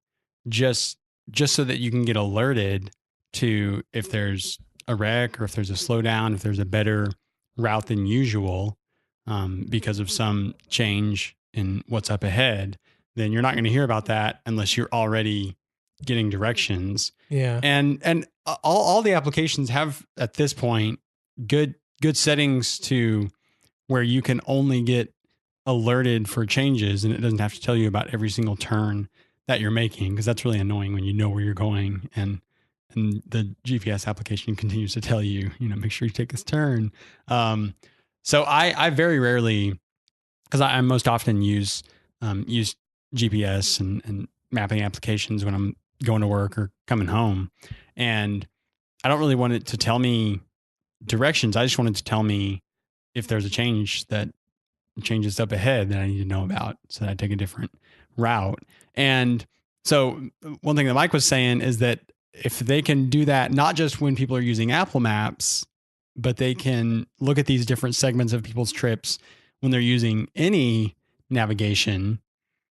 just so that you can get alerted to if there's a wreck or if there's a slowdown, if there's a better route than usual, because of some change in what's up ahead. Then you're not going to hear about that unless you're already getting directions. Yeah. And all the applications have at this point good settings to where you can only get alerted for changes, and it doesn't have to tell you about every single turn that you're making, because that's really annoying when you know where you're going and the GPS application continues to tell you, make sure you take this turn. So I very rarely, because I most often use GPS and mapping applications when I'm going to work or coming home. And I don't really want it to tell me directions. I just want it to tell me if there's a change that changes up ahead that I need to know about so that I take a different route. And so one thing that Mike was saying is that if they can do that, not just when people are using Apple Maps, but they can look at these different segments of people's trips when they're using any navigation,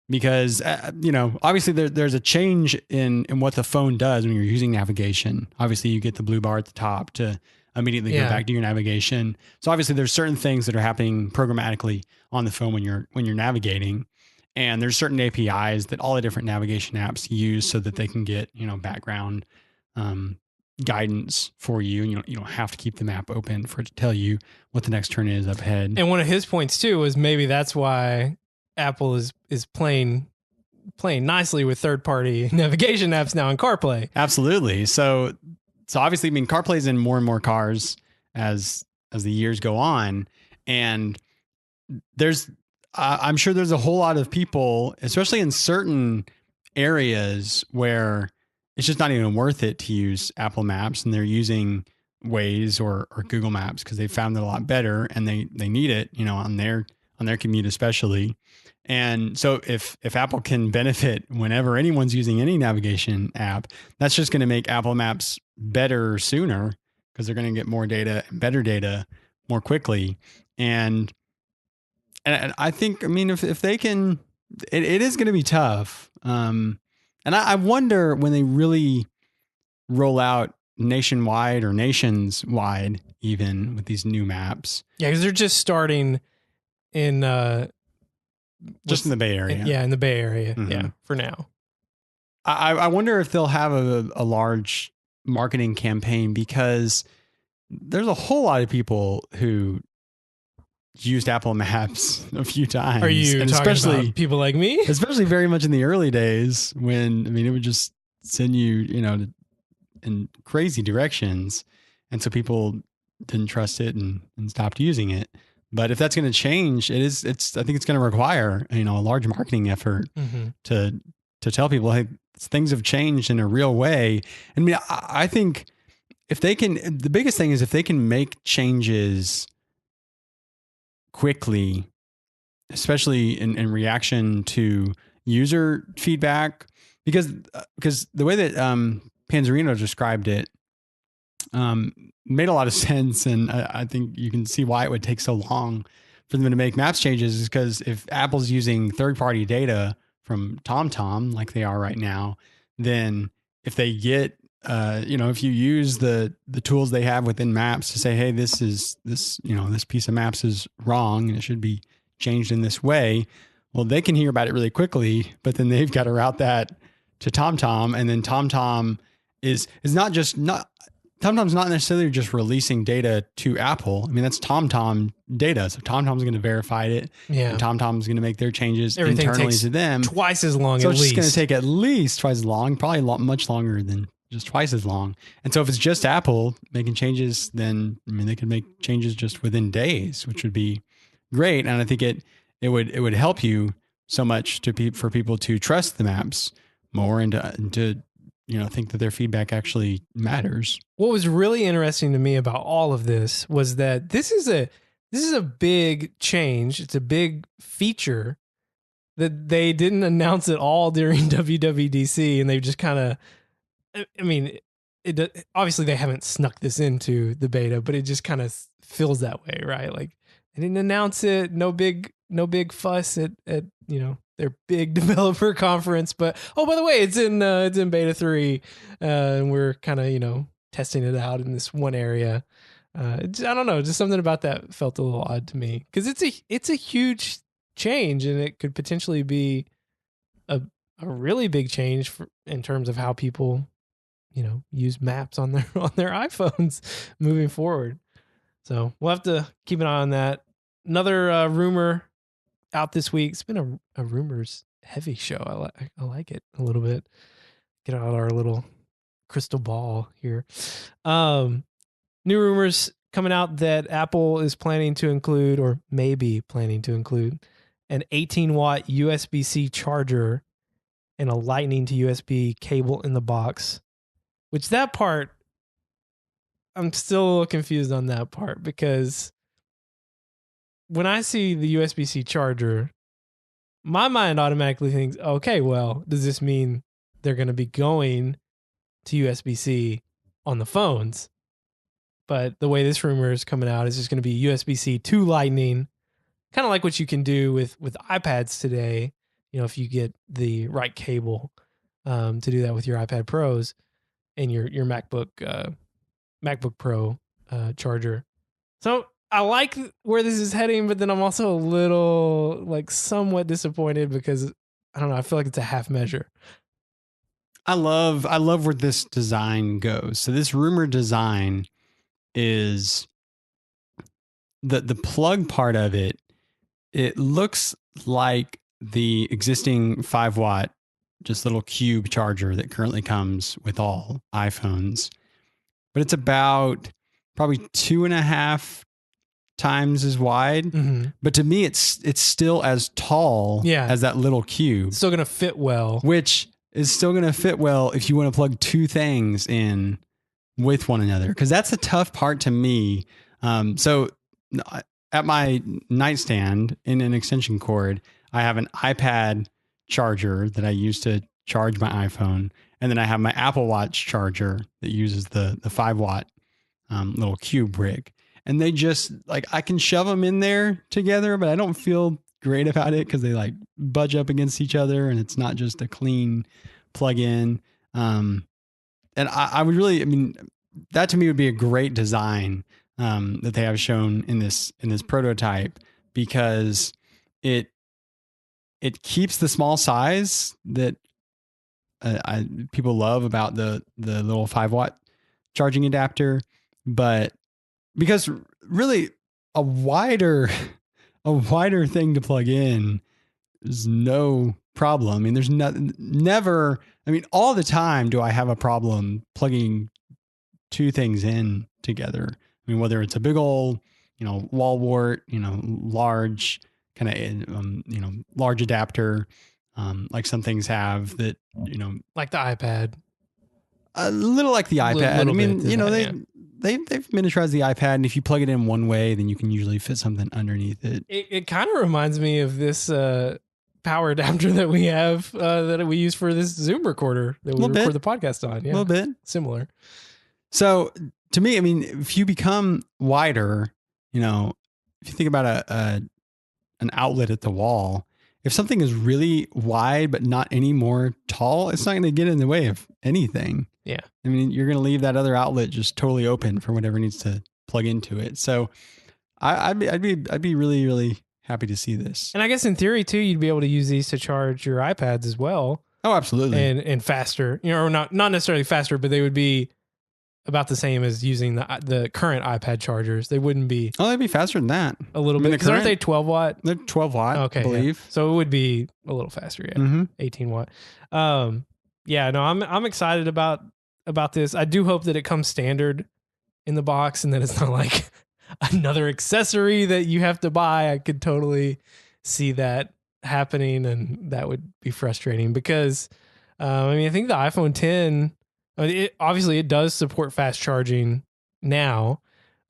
because obviously there's a change in what the phone does when you're using navigation. Obviously you get the blue bar at the top to immediately go back to your navigation. So obviously there's certain things that are happening programmatically on the phone when you're navigating, and there's certain APIs that all the different navigation apps use so that they can get background guidance for you. You don't have to keep the map open for it to tell you what the next turn is up ahead. And one of his points too was maybe that's why Apple is playing nicely with third-party navigation apps now in CarPlay. Absolutely. So so obviously, I mean, CarPlay's in more and more cars as the years go on, and there's I'm sure there's a whole lot of people, especially in certain areas where it's just not even worth it to use Apple Maps, and they're using Waze or Google Maps because they found it a lot better, and they need it, on their commute especially. And so if Apple can benefit whenever anyone's using any navigation app, that's just going to make Apple Maps better sooner because they're going to get more data, better data more quickly. And I think, I mean, if they can, it is going to be tough. And I wonder when they really roll out nationwide or nations wide, even with these new maps, Yeah, because they're just starting in just in the Bay Area. in the Bay Area. Mhm. Yeah, for now. I wonder if they'll have a large marketing campaign because there's a whole lot of people who used Apple Maps a few times. Are you and talking especially about people like me? especially very much in the early days when, I mean, it would just send you, in crazy directions. And so people didn't trust it and stopped using it. But if that's going to change, I think it's going to require, a large marketing effort Mm-hmm. to tell people, hey, things have changed in a real way. I mean, I think if they can, the biggest thing is if they can make changes quickly, especially in reaction to user feedback, because the way that Panzerino described it made a lot of sense, and I think you can see why it would take so long for them to make maps changes. Is because if Apple's using third-party data from TomTom like they are right now, then if they get if you use the tools they have within Maps to say, hey, this piece of Maps is wrong and it should be changed in this way, well, they can hear about it really quickly, but then they've got to route that to TomTom, and then TomTom is not TomTom's not necessarily just releasing data to Apple. I mean, that's TomTom data. So TomTom's going to verify it. Yeah. And TomTom's going to make their changes Everything internally takes to them. twice as long, So at it's just going to least. take at least twice as long, probably much longer than just twice as long. And so if it's just Apple making changes, then, I mean, they could make changes just within days, which would be great. And I think it would help you so much for people to trust the maps more and to think that their feedback actually matters. What was really interesting to me about all of this was that this is a big change. It's a big feature that they didn't announce at all during WWDC, and they've just kind of, I mean, obviously they haven't snuck this into the beta, but it just kind of feels that way, right? Like they didn't announce it. No big fuss at their big developer conference. But oh, by the way, it's in beta 3, and we're kind of testing it out in this one area. I don't know, just something about that felt a little odd to me because it's a huge change, and it could potentially be a really big change in terms of how people use maps on their iPhones moving forward. So we'll have to keep an eye on that. Another rumor out this week. It's been a rumors heavy show. I like it a little bit. Get out our little crystal ball here. New rumors coming out that Apple is planning to include, or maybe planning to include, an 18-watt USB-C charger and a Lightning to USB cable in the box. Which that part, I'm still a little confused on that part because when I see the USB-C charger, my mind automatically thinks, okay, well, does this mean they're going to be going to USB-C on the phones? But the way this rumor is coming out is just going to be USB-C to Lightning, kind of like what you can do with iPads today. If you get the right cable to do that with your iPad Pros and your MacBook Pro charger. So I like where this is heading, but then I'm also a little somewhat disappointed because I don't know. I feel like it's a half measure. I love where this design goes. So this rumor design is the plug part of it. It looks like the existing 5-watt, just little cube charger that currently comes with all iPhones. but it's about probably 2.5 times as wide. Mm-hmm. But to me, it's still as tall as that little cube. It's still going to fit well. Which is still going to fit well if you want to plug two things in with one another. Because that's a tough part to me. So at my nightstand in an extension cord, I have an iPad charger that I use to charge my iPhone. And then I have my Apple Watch charger that uses the 5 watt little cube brick. And they just like, I can shove them in there together, but I don't feel great about it because they like budge up against each other and it's not just a clean plug in. And I would really, I mean, that to me would be a great design that they have shown in this prototype, because it keeps the small size that people love about the little 5 watt charging adapter, but because really a wider thing to plug in is no problem. I mean, there's never, I mean, all the time do I have a problem plugging two things in together. I mean, whether it's a big old, wall wart, large kind of, large adapter, like some things have that, like the iPad. A little like the iPad. I mean, they've miniaturized the iPad, and if you plug it in one way, then you can usually fit something underneath it. It kind of reminds me of this power adapter that we have that we use for this Zoom recorder that we record the podcast on. Yeah, a little bit similar. So to me, I mean, if you become wider, if you think about an outlet at the wall, if something is really wide but not any more tall, it's not going to get in the way of anything. Yeah. I mean, you're going to leave that other outlet just totally open for whatever needs to plug into it. So I'd be really, really happy to see this. And I guess in theory too, you'd be able to use these to charge your iPads as well. Oh, absolutely. And faster, or not necessarily faster, but they would be about the same as using the current iPad chargers. They wouldn't be. Oh, they'd be faster than that. A little bit. Because aren't they 12 watt? They're 12 watt, okay, I believe. Yeah. So it would be a little faster, yeah. Mm-hmm. 18 watt. Yeah, no, I'm excited about this. I do hope that it comes standard in the box and that it's not like another accessory that you have to buy. I could totally see that happening, and that would be frustrating because, I mean, I think the iPhone 10, obviously it does support fast charging now.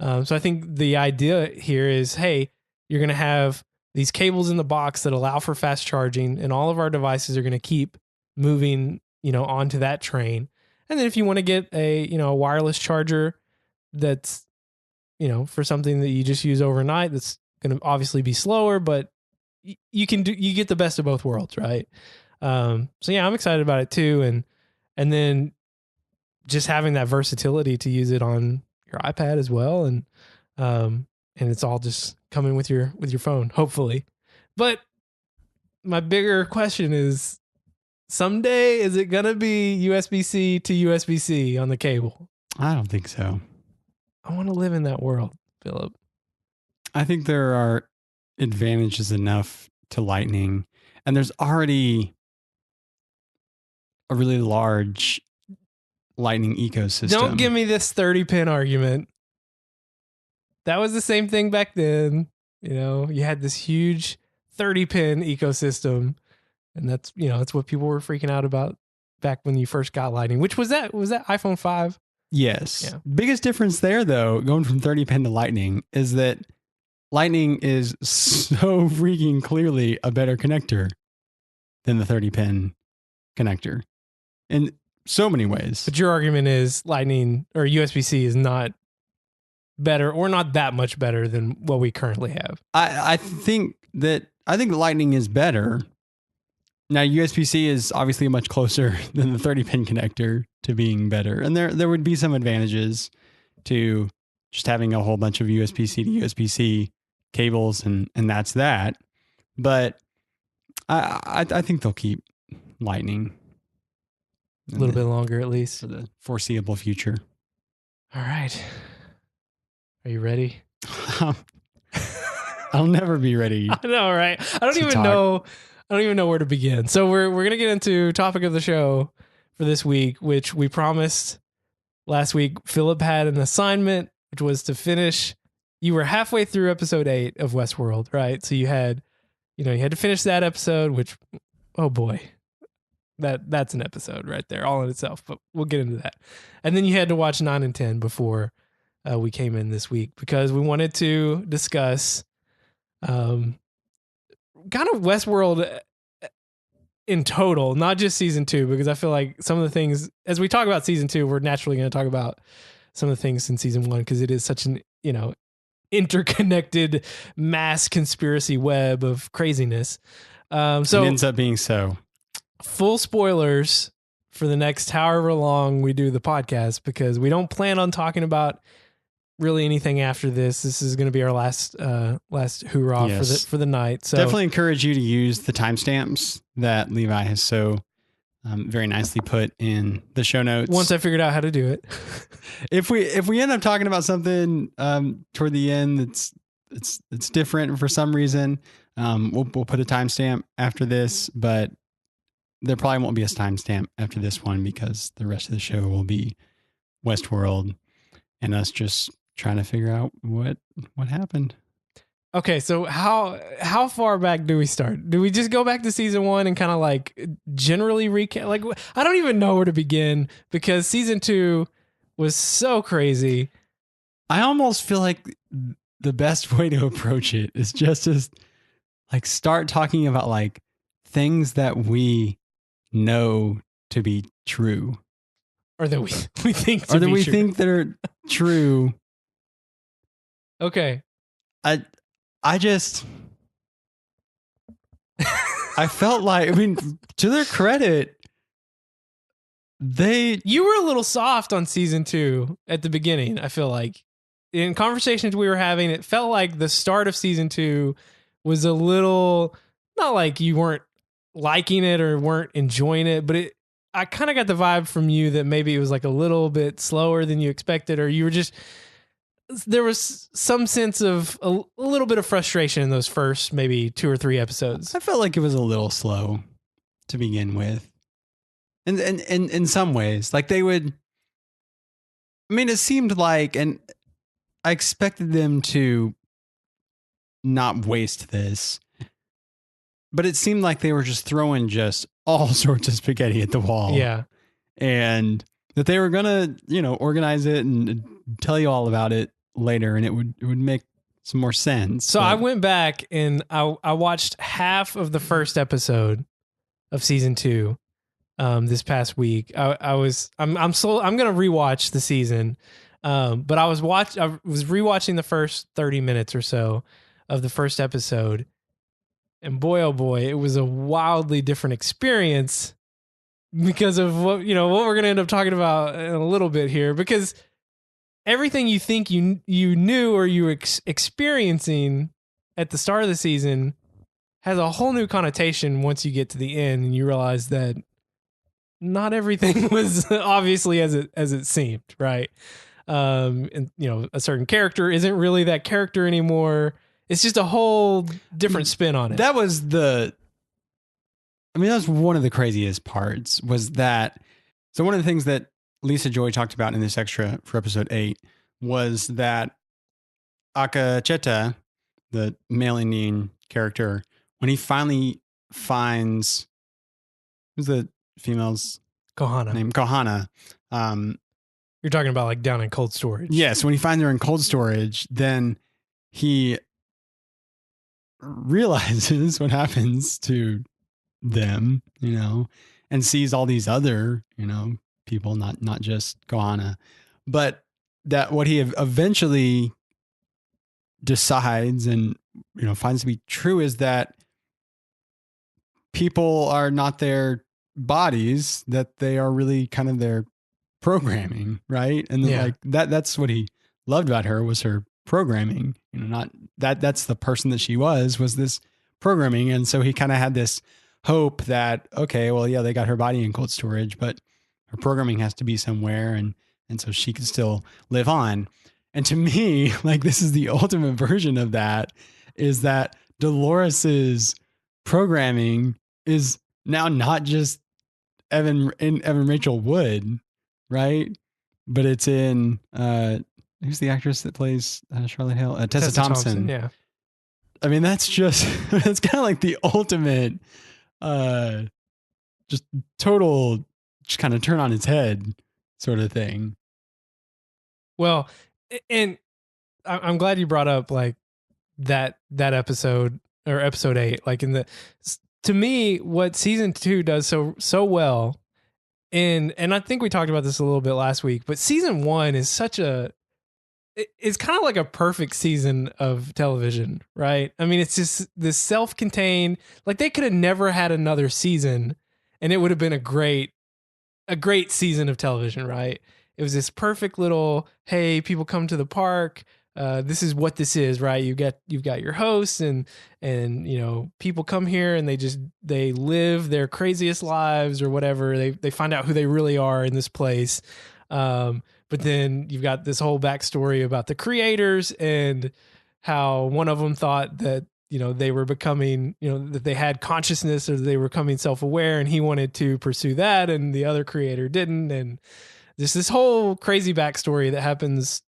So I think the idea here is, hey, you're going to have these cables in the box that allow for fast charging, and all of our devices are going to keep moving, onto that train. And then if you want to get a wireless charger that's, for something that you just use overnight, that's going to obviously be slower, but you get the best of both worlds, right? So yeah, I'm excited about it too. And then just having that versatility to use it on your iPad as well. And it's all just coming with your phone, hopefully. But my bigger question is, someday, is it going to be USB-C to USB-C on the cable? I don't think so. I want to live in that world, Philip. I think there are advantages enough to Lightning, and there's already a really large Lightning ecosystem. Don't give me this 30-pin argument. That was the same thing back then. You had this huge 30-pin ecosystem, and that's what people were freaking out about back when you first got Lightning. Which was that iPhone 5? Yes. Yeah. Biggest difference there, though, going from 30-pin to Lightning, is that Lightning is so freaking clearly a better connector than the 30-pin connector in so many ways. But your argument is Lightning or USB-C is not better, or not that much better than what we currently have. I think Lightning is better. Now, USB-C is obviously much closer than the 30-pin connector to being better. And there would be some advantages to just having a whole bunch of USB-C to USB-C cables, and that's that. But I think they'll keep Lightning a little bit longer, at least. For the foreseeable future. All right. Are you ready? I'll never be ready. I know, right? I don't even know where to begin. So we're going to get into topic of the show for this week, which we promised Last week, Philip had an assignment, which was to finish. You were halfway through episode 8 of Westworld, right? So you had to finish that episode, which, oh boy, that's an episode right there, all in itself. But we'll get into that. And then you had to watch 9 and 10 before we came in this week because we wanted to discuss kind of Westworld in total, not just season 2, because I feel like some of the things, as we talk about season 2, we're naturally going to talk about some of the things in season 1 because it is such an, interconnected mass conspiracy web of craziness. So it ends up being so. Full spoilers for the next however long we do the podcast because we don't plan on talking about really anything after this. This is going to be our last hoorah for the night. So definitely encourage you to use the timestamps that Levi has so very nicely put in the show notes. Once I figured out how to do it. If we end up talking about something toward the end it's different for some reason, we'll put a timestamp after this, but there probably won't be a timestamp after this one because the rest of the show will be Westworld and us just trying to figure out what happened. Okay, so how far back do we start? Do we just go back to season 1 and kind of like generally recap? Like, I don't even know where to begin because season 2 was so crazy. I almost feel like the best way to approach it is just to like start talking about like things that we know to be true, or that we think, or that we think that are true. Okay. I just, I felt like, I mean, to their credit, you were a little soft on season 2 at the beginning. I feel like in conversations we were having, it felt like the start of season 2 was a little, not like you weren't liking it or weren't enjoying it, but I kind of got the vibe from you that maybe it was like a little bit slower than you expected, or you were just, there was some sense of a little bit of frustration in those first maybe 2 or 3 episodes. I felt like it was a little slow to begin with. And in some ways, like they would, I mean, it seemed like, and I expected them to not waste this, but it seemed like they were just throwing just all sorts of spaghetti at the wall. Yeah. And that they were going to, organize it and tell you all about it later, and it would make some more sense. So I went back and I watched half of the first episode of season 2 this past week. I'm going to rewatch the season. But I was rewatching the first 30 minutes or so of the first episode, and boy, oh boy, it was a wildly different experience because of what we're going to end up talking about in a little bit here, because everything you think you knew or you were experiencing at the start of the season has a whole new connotation once you get to the end and you realize that not everything was obviously as it seemed, right? And a certain character isn't really that character anymore. It's just a whole different spin on it. That was one of the craziest parts, was that. So one of the things that Lisa Joy talked about in this extra for episode 8 was that Akacheta, the male Indian character, when he finally finds, who's the female's Kohana name? Kohana. You're talking about like down in cold storage. Yes. When he finds her in cold storage, then he realizes what happens to them, and sees all these other, people, not just Kohana, but that what he eventually decides and, finds to be true is that people are not their bodies, that they are really kind of their programming, right? And then that's what he loved about her, was her programming, not that's the person that she was this programming. And so he kind of had this hope that, okay, well, yeah, they got her body in cold storage, but her programming has to be somewhere. And so she can still live on. And to me, like, this is the ultimate version of that, is that Dolores's programming is now not just Evan Rachel Wood, right? but it's in who's the actress that plays Charlotte Hale? Tessa Thompson. Yeah. I mean, that's just it's kind of like the ultimate, just total, just kind of turn on its head sort of thing. Well, and I'm glad you brought up like that episode or episode 8. Like to me, what season 2 does so well, and I think we talked about this a little bit last week, but season 1 is it's kind of like a perfect season of television, right? I mean, it's just this self-contained, like they could have never had another season and it would have been a great season of television, right? It was this perfect little, hey, people come to the park. This is what this is, right? You've got your hosts and people come here and they live their craziest lives or whatever. They find out who they really are in this place. But then you've got this whole backstory about the creators and how one of them thought that they were becoming, that they had consciousness or they were becoming self-aware, and he wanted to pursue that and the other creator didn't. And there's this whole crazy backstory that happens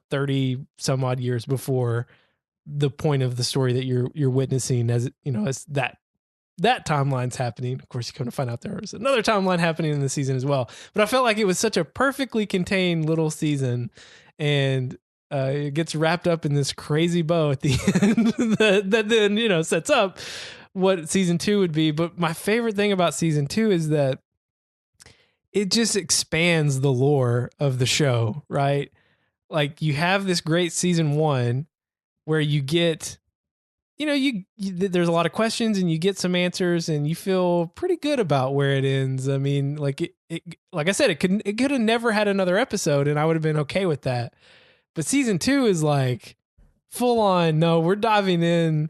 30 some odd years before the point of the story that you're witnessing, as as that timeline's happening. Of course, you come to find out there was another timeline happening in the season as well. But I felt like it was such a perfectly contained little season, and it gets wrapped up in this crazy bow at the end that then sets up what season 2 would be. But my favorite thing about season 2 is that it just expands the lore of the show, right? Like you have this great season 1 where you get, there's a lot of questions and you get some answers and you feel pretty good about where it ends. I mean, like like I said, it could have never had another episode and I would have been okay with that. But season 2 is like full on, no, we're diving in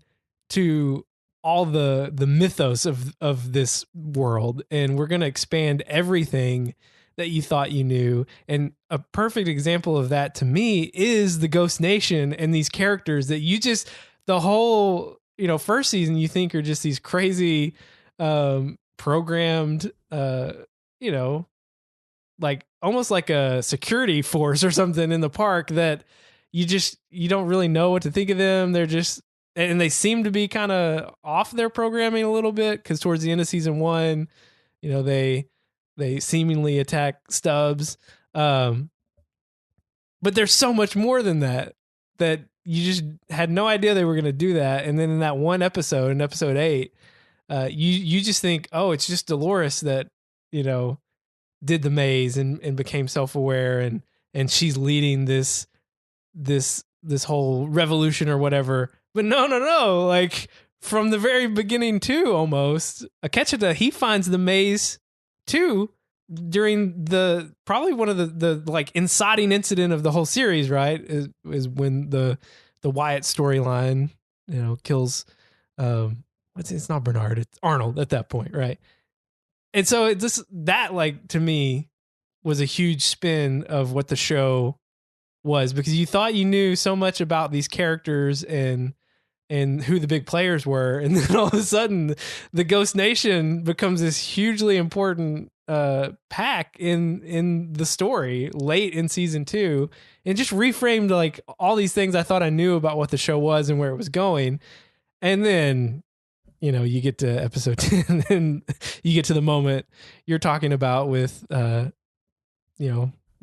to all the mythos of this world, and we're going to expand everything that you thought you knew. And a perfect example of that to me is the Ghost Nation and these characters that the whole, first season you think are just these crazy programmed, like almost like a security force or something in the park that you don't really know what to think of them. And they seem to be kind of off their programming a little bit, because towards the end of season 1, they seemingly attack Stubbs. But there's so much more than that you just had no idea they were going to do that. And then in that one episode, in episode 8, you just think, oh, it's just Dolores that, did the maze and became self-aware, and she's leading this whole revolution or whatever. But no, like from the very beginning too, almost, Akecheta, he finds the maze too during probably one of the like inciting incident of the whole series, right? Is when the Wyatt storyline, kills it's not Bernard, it's Arnold at that point, right? And so that like to me was a huge spin of what the show was, because you thought you knew so much about these characters and who the big players were, and then all of a sudden the Ghost Nation becomes this hugely important pack in the story late in season 2, and just reframed like all these things I thought I knew about what the show was and where it was going. And then you get to episode 10 and you get to the moment you're talking about with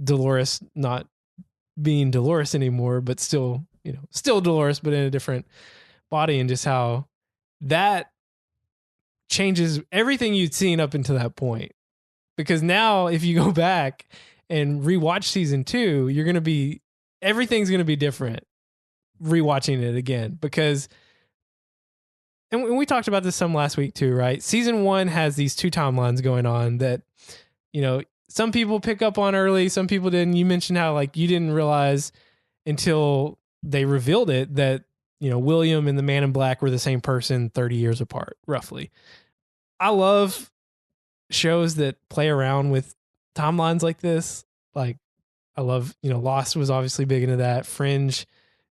Dolores not being Dolores anymore, but still Dolores, but in a different body, and just how that changes everything you'd seen up until that point. Because now if you go back and rewatch season 2, everything's going to be different rewatching it again, because, and we talked about this some last week too, right? Season 1 has these 2 timelines going on that, some people pick up on early, some people didn't. You mentioned how like you didn't realize until they revealed it that, William and the Man in Black were the same person 30 years apart, roughly. I love shows that play around with timelines like this. Like I love, Lost was obviously big into that. Fringe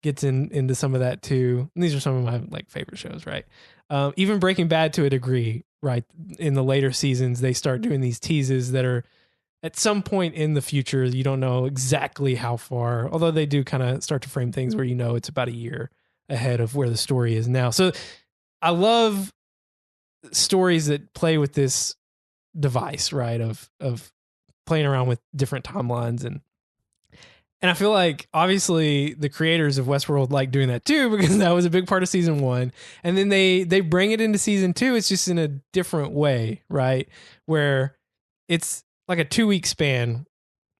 gets into some of that too. And these are some of my like favorite shows, right? Even Breaking Bad to a degree, right? In the later seasons, they start doing these teases that are at some point in the future, you don't know exactly how far, although they do kind of start to frame things where it's about a year ahead of where the story is now. So I love stories that play with this device, right? Of playing around with different timelines and I feel like obviously the creators of Westworld like doing that too, because that was a big part of season 1. And then they bring it into season 2. It's just in a different way, right? Where it's like a 2-week span,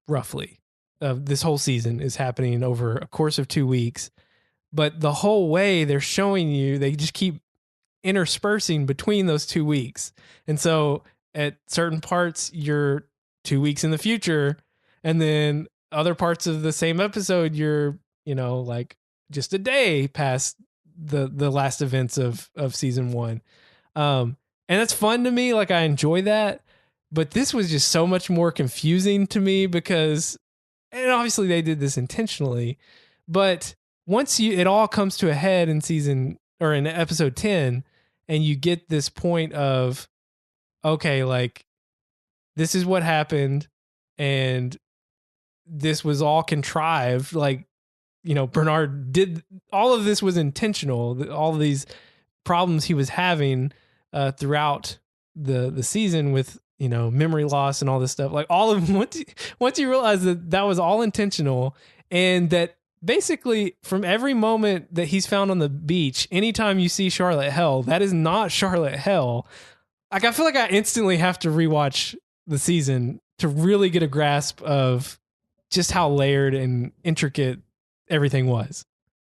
roughly, of this whole season is happening over a course of 2 weeks. But the whole way they're showing you, they just keep interspersing between those 2 weeks. And so at certain parts, you're 2 weeks in the future. And then other parts of the same episode, you're, like just a day past the last events of season 1. And that's fun to me. Like I enjoy that. But this was just so much more confusing to me because, and obviously they did this intentionally, but once it all comes to a head in season or in episode 10, and you get this point of, okay, like this is what happened and this was all contrived. Like, Bernard did all of this was intentional. All of these problems he was having throughout the season with, memory loss and all this stuff, like all of them, once you realize that was all intentional and that basically from every moment that he's found on the beach, anytime you see Charlotte Hell, that is not Charlotte Hell. Like, I feel like I instantly have to rewatch the season to really get a grasp of just how layered and intricate everything was.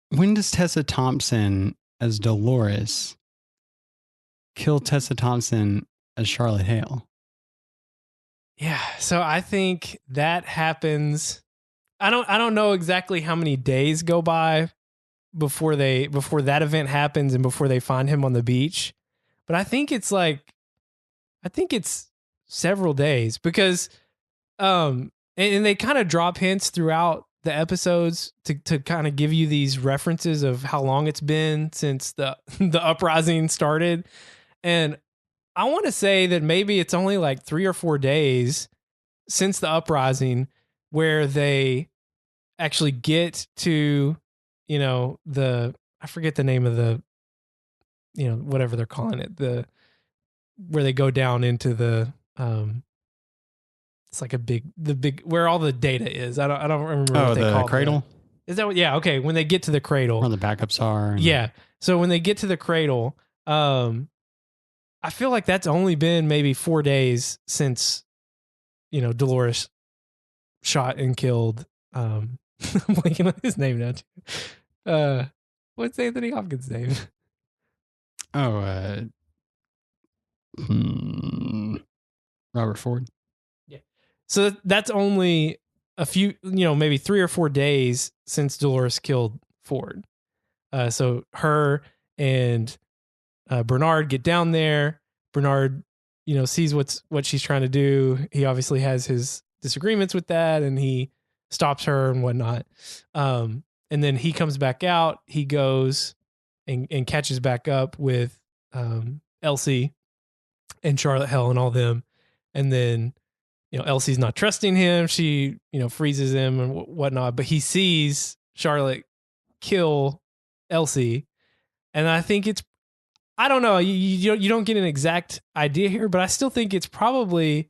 When does Tessa Thompson as Dolores kill Tessa Thompson as Charlotte Hale? Yeah, so I think that happens. I don't know exactly how many days go by before that event happens and before they find him on the beach. But I think it's several days because and they kind of drop hints throughout the episodes to kind of give you these references of how long it's been since the uprising started. And I want to say that maybe it's only like 3 or 4 days since the uprising where they actually get to, I forget the name of the, whatever they're calling it, where they go down into the, it's like the big where all the data is. I don't remember what they call the cradle. Is that what? Yeah. Okay. When they get to the cradle, where the backups are. Yeah. So when they get to the cradle, I feel like that's only been maybe 4 days since, Dolores shot and killed. I'm blanking on his name now. Too. What's Anthony Hopkins' name? Oh, Robert Ford. Yeah. So that's only a few, maybe 3 or 4 days since Dolores killed Ford. So her and Bernard get down there. Bernard, sees what she's trying to do. He obviously has his disagreements with that, and he stops her and whatnot. And then he comes back out. He goes and catches back up with Elsie and Charlotte Hell and all them. And then, Elsie's not trusting him. She, freezes him and whatnot. But he sees Charlotte kill Elsie, and I think I don't know. You don't get an exact idea here, but I still think it's probably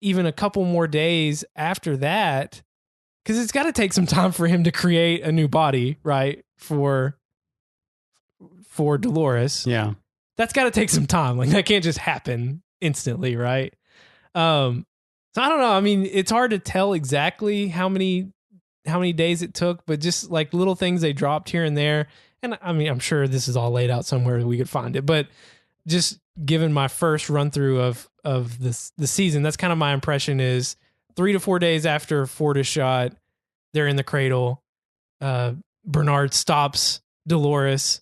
even a couple more days after that, because it's got to take some time for him to create a new body, right? For Dolores. Yeah. That's got to take some time. Like, that can't just happen instantly, right? So I don't know. I mean, it's hard to tell exactly how many days it took, but just like little things they dropped here and there. And I mean, I'm sure this is all laid out somewhere we could find it, but just given my first run through of the season, that's kind of my impression is 3 to 4 days after Ford is shot, they're in the cradle. Bernard stops Dolores,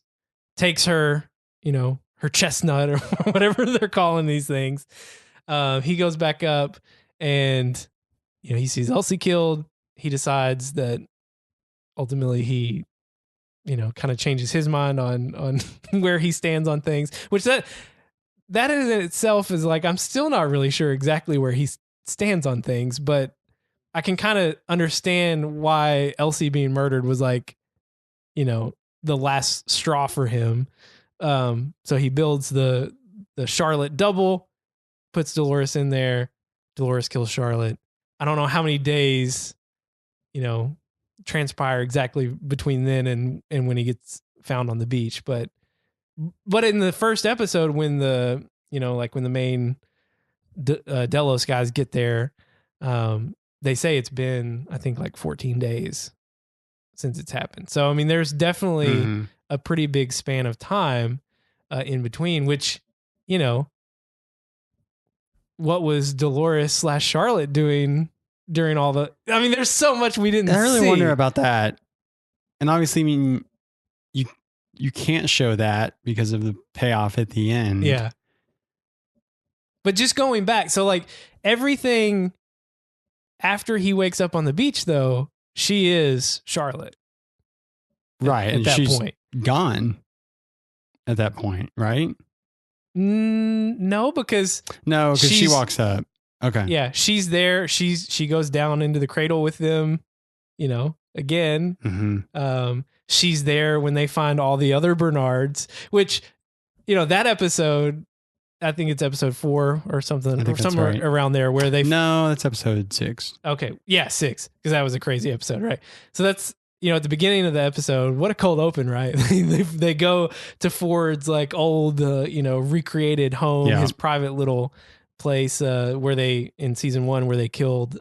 takes her, her chestnut or whatever they're calling these things. He goes back up and, he sees Elsie killed. He decides that ultimately he, kind of changes his mind on where he stands on things, which that in itself is like, I'm still not really sure exactly where he stands on things, but I can kind of understand why Elsie being murdered was like, the last straw for him. So he builds the Charlotte double, puts Dolores in there. Dolores kills Charlotte. I don't know how many days, transpire exactly between then and when he gets found on the beach, but in the first episode, when when the main Delos guys get there, they say it's been, I think, like 14 days since it's happened. So I mean, there's definitely a pretty big span of time in between, which, what was Dolores / Charlotte doing during all the, I mean, there's so much we didn't see. I really wonder about that. And obviously, I mean, you can't show that because of the payoff at the end. Yeah. But just going back, so like everything after he wakes up on the beach, though, she is Charlotte. Right. At and that she's point. Gone at that point, right? No, because she walks up. Okay. Yeah, she's there. She goes down into the cradle with them, again. Mm-hmm. She's there when they find all the other Bernards, which, that episode, I think it's episode 4 or something, or somewhere around there where they... No, that's episode 6. Okay. Yeah, 6, because that was a crazy episode, right? So that's, at the beginning of the episode, what a cold open, right? they go to Ford's like old, recreated home, his private little place where they, in season 1, where they killed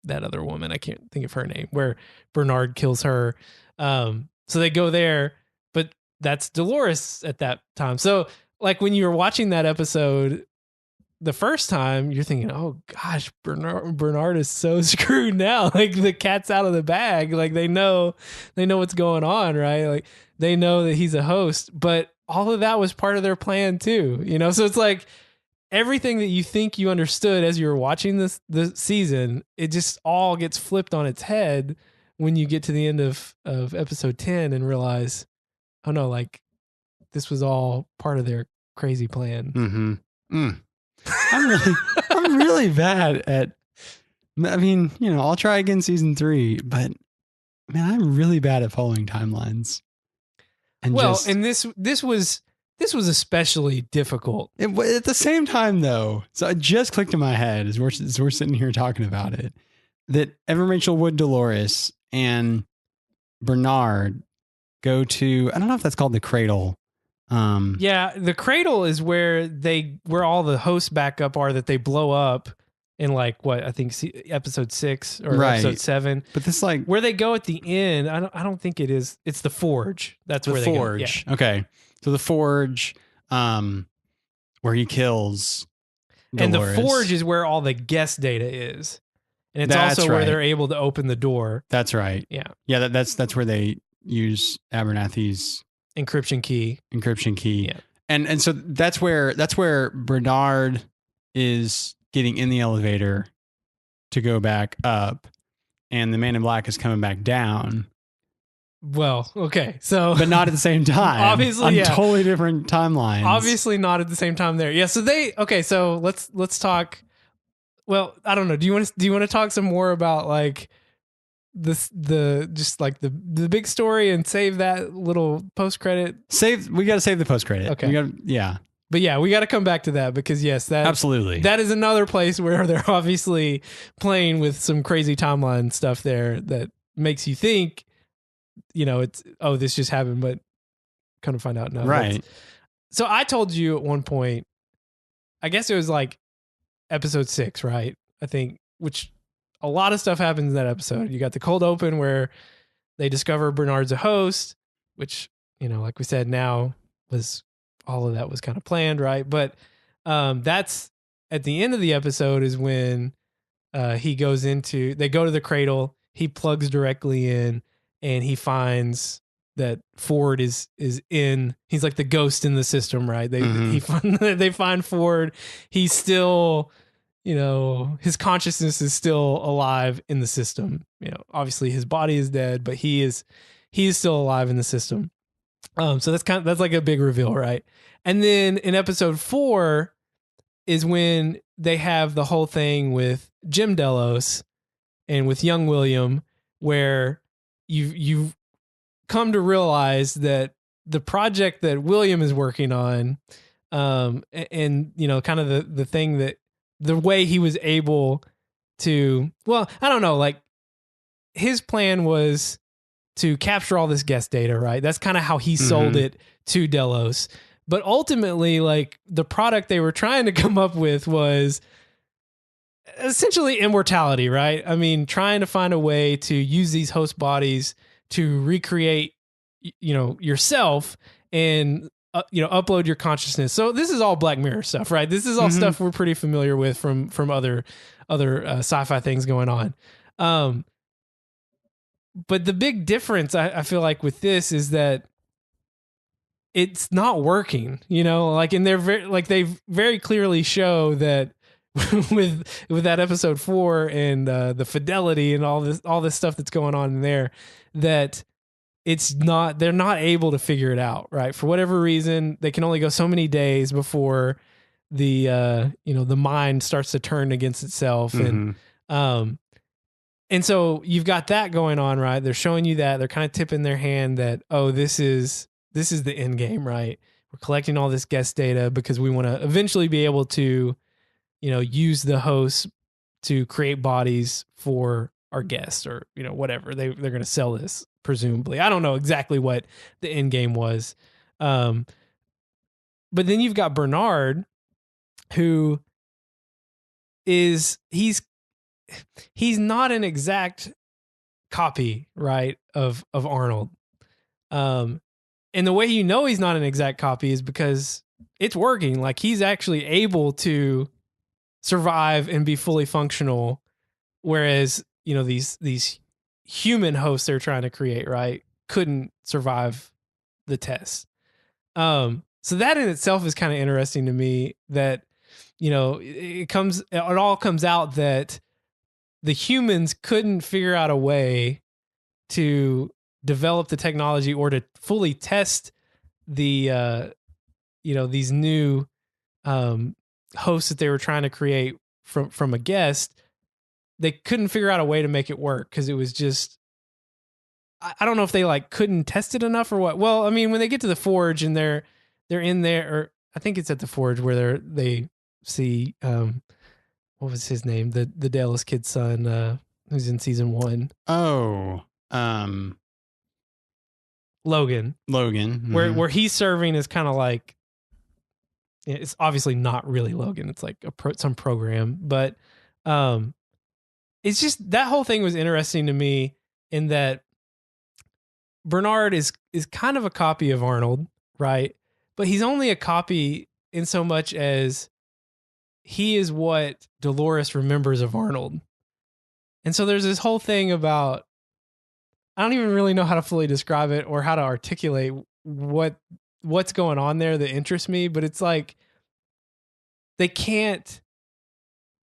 that other woman. I can't think of her name, where Bernard kills her. So they go there, but that's Dolores at that time. So like when you were watching that episode the first time, you're thinking, oh gosh, Bernard is so screwed now. Like the cat's out of the bag. Like they know what's going on, right? Like they know that he's a host, but all of that was part of their plan too, So it's like everything that you think you understood as you were watching the season, it just all gets flipped on its head when you get to the end of episode 10 and realize, oh no, like this was all part of their crazy plan. Mm-hmm. I'm really bad at, I mean, I'll try again season 3, but man, I'm really bad at following timelines. And this was especially difficult. At the same time though, so it just clicked in my head as we're sitting here talking about it, that Evan Rachel Wood Dolores and Bernard go to, I don't know if that's called the cradle. Yeah, the cradle is where all the hosts backup are that they blow up in like what I think episode 6 or episode 7. But this like where they go at the end. I don't think it is. It's the Forge. That's where they go. Yeah. Okay, so the Forge, where he kills Dolores. And the Forge is where all the guest data is, and it's also where they're able to open the door. That's right. Yeah. Yeah. That's where they use Abernathy's encryption key. Yeah. And so that's where Bernard is getting in the elevator to go back up, and the Man in Black is coming back down. Well, okay. So but not at the same time. Obviously, on totally different timelines. Obviously not at the same time there. Yeah, so let's talk. Well, I don't know. Do you want to talk some more about like the big story and save that little post credit? We got to save the post credit. Okay. Yeah. But yeah, we got to come back to that because yes, absolutely, that is another place where they're obviously playing with some crazy timeline stuff there that makes you think, it's, oh, this just happened, but kind of find out no. Right. So I told you at one point, I guess it was like episode 6, right? I think, which a lot of stuff happens in that episode. You got the cold open where they discover Bernard's a host, which, like we said, now was all of that was kind of planned, right? But that's at the end of the episode is when they go to the cradle, he plugs directly in, and he finds that Ford is in. He's like the ghost in the system, right? They find Ford. He's still, his consciousness is still alive in the system. Obviously his body is dead, but he is still alive in the system. So that's like a big reveal, right? And then in episode 4, is when they have the whole thing with Jim Delos and with young William, where you've come to realize that the project that William is working on, and you know, kind of the thing that the way he was able to, well, I don't know, like his plan was to capture all this guest data, right? That's kind of how he sold it to Delos. But ultimately, like the product they were trying to come up with was essentially immortality, right? I mean, trying to find a way to use these host bodies to recreate, you know, yourself and you know, upload your consciousness. So this is all Black Mirror stuff, right? This is all stuff we're pretty familiar with from other sci-fi things going on. But the big difference I feel like with this is that it's not working, you know, like, and they're very, like, they very clearly show that with that episode 4 and the fidelity and all this stuff that's going on in there, that it's not, they're not able to figure it out, right? For whatever reason, they can only go so many days before the you know, the mind starts to turn against itself. And so you've got that going on, right? They're showing you that, they're kind of tipping their hand that, oh, this is the end game, right? We're collecting all this guest data because we want to eventually be able to, you know, use the hosts to create bodies for our guests, or, you know, whatever. They're going to sell this, presumably. I don't know exactly what the end game was. But then you've got Bernard, who is, he's not an exact copy, right, of Arnold. And the way you know he's not an exact copy is because it's working. Like, he's actually able to survive and be fully functional, whereas, you know, these human hosts they're trying to create, right, couldn't survive the test. So that in itself is kind of interesting to me, that, you know, it all comes out that the humans couldn't figure out a way to develop the technology or to fully test the you know, these new hosts that they were trying to create from a guest. They couldn't figure out a way to make it work because it was just, I don't know if they like couldn't test it enough or what. Well, I mean, when they get to the forge and they're in there, or I think it's at the forge where they see what was his name, the Dallas kid's son, who's in season 1. Oh, Logan. Where he's serving is kind of like, it's obviously not really Logan. It's like some program, but it's just, that whole thing was interesting to me in that Bernard is kind of a copy of Arnold, right? But he's only a copy in so much as he is what Dolores remembers of Arnold. And so there's this whole thing about, I don't even really know how to fully describe it or how to articulate what's going on there that interests me, but it's like the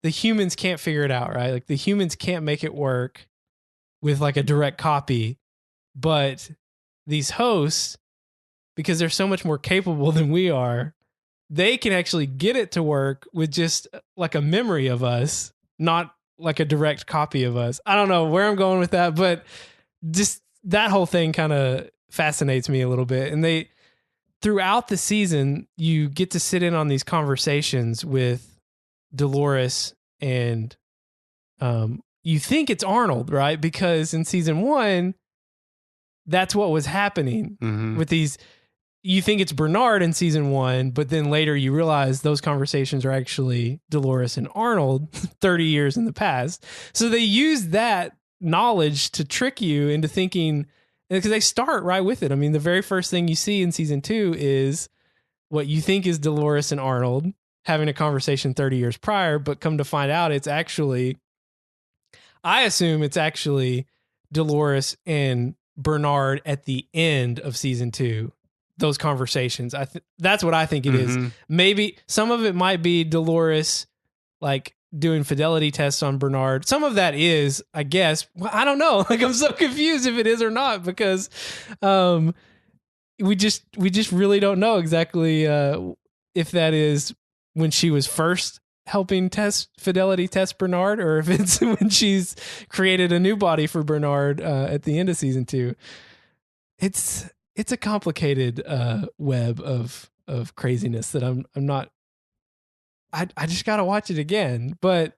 humans can't figure it out, right? Like, the humans can't make it work with like a direct copy, but these hosts, because they're so much more capable than we are, they can actually get it to work with just like a memory of us, not like a direct copy of us. I don't know where I'm going with that, but just that whole thing kind of fascinates me a little bit. And they, throughout the season, you get to sit in on these conversations with Dolores, and you think it's Arnold, right? Because in season 1, that's what was happening with these. You think it's Bernard in season 1, but then later you realize those conversations are actually Dolores and Arnold 30 years in the past. So they use that knowledge to trick you into thinking, because they start right with it. I mean, the very first thing you see in season 2 is what you think is Dolores and Arnold having a conversation 30 years prior, but come to find out it's actually, I assume it's actually Dolores and Bernard at the end of season 2. Those conversations. That's what I think it is. Maybe some of it might be Dolores like doing fidelity tests on Bernard. Some of that is, I guess. Well, I don't know. Like, I'm so confused if it is or not, because we just really don't know exactly if that is when she was first helping fidelity test Bernard, or if it's when she's created a new body for Bernard at the end of season 2. It's a complicated web of craziness that I'm not. I just got to watch it again, but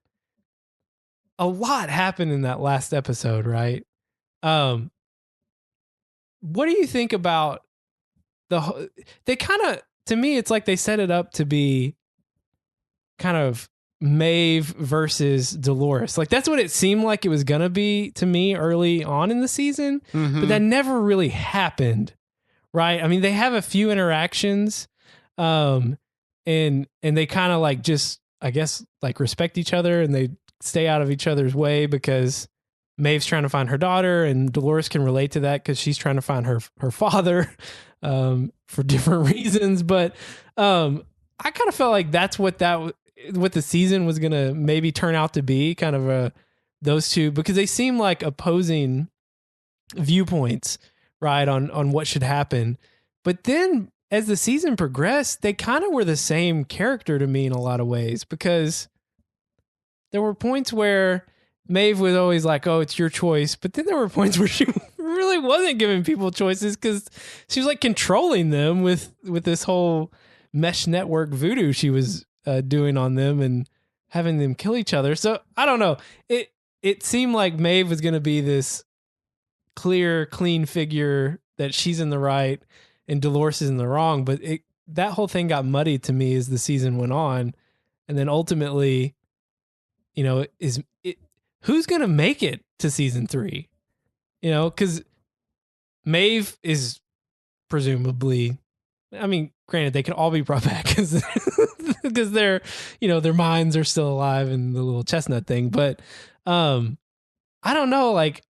a lot happened in that last episode, right? What do you think about they kind of, to me, it's like they set it up to be kind of Maeve versus Dolores. Like that's what it seemed like it was going to be to me early on in the season, but that never really happened. Right. I mean, they have a few interactions, and they kind of like just, I guess, like respect each other, and they stay out of each other's way because Maeve's trying to find her daughter, and Dolores can relate to that because she's trying to find her father, for different reasons. But I kind of felt like that's what the season was gonna maybe turn out to be, kind of those two, because they seem like opposing viewpoints, right, on what should happen. But then as the season progressed, they kind of were the same character to me in a lot of ways, because there were points where Maeve was always like, oh, it's your choice. But then there were points where she really wasn't giving people choices because she was like controlling them with this whole mesh network voodoo she was doing on them and having them kill each other. So I don't know. It seemed like Maeve was going to be this clear, clean figure that she's in the right and Dolores is in the wrong. But that whole thing got muddied to me as the season went on. And then ultimately, who's going to make it to season 3? Because Maeve is presumably, I mean, granted, they can all be brought back because their minds are still alive and the little chestnut thing. But I don't know, like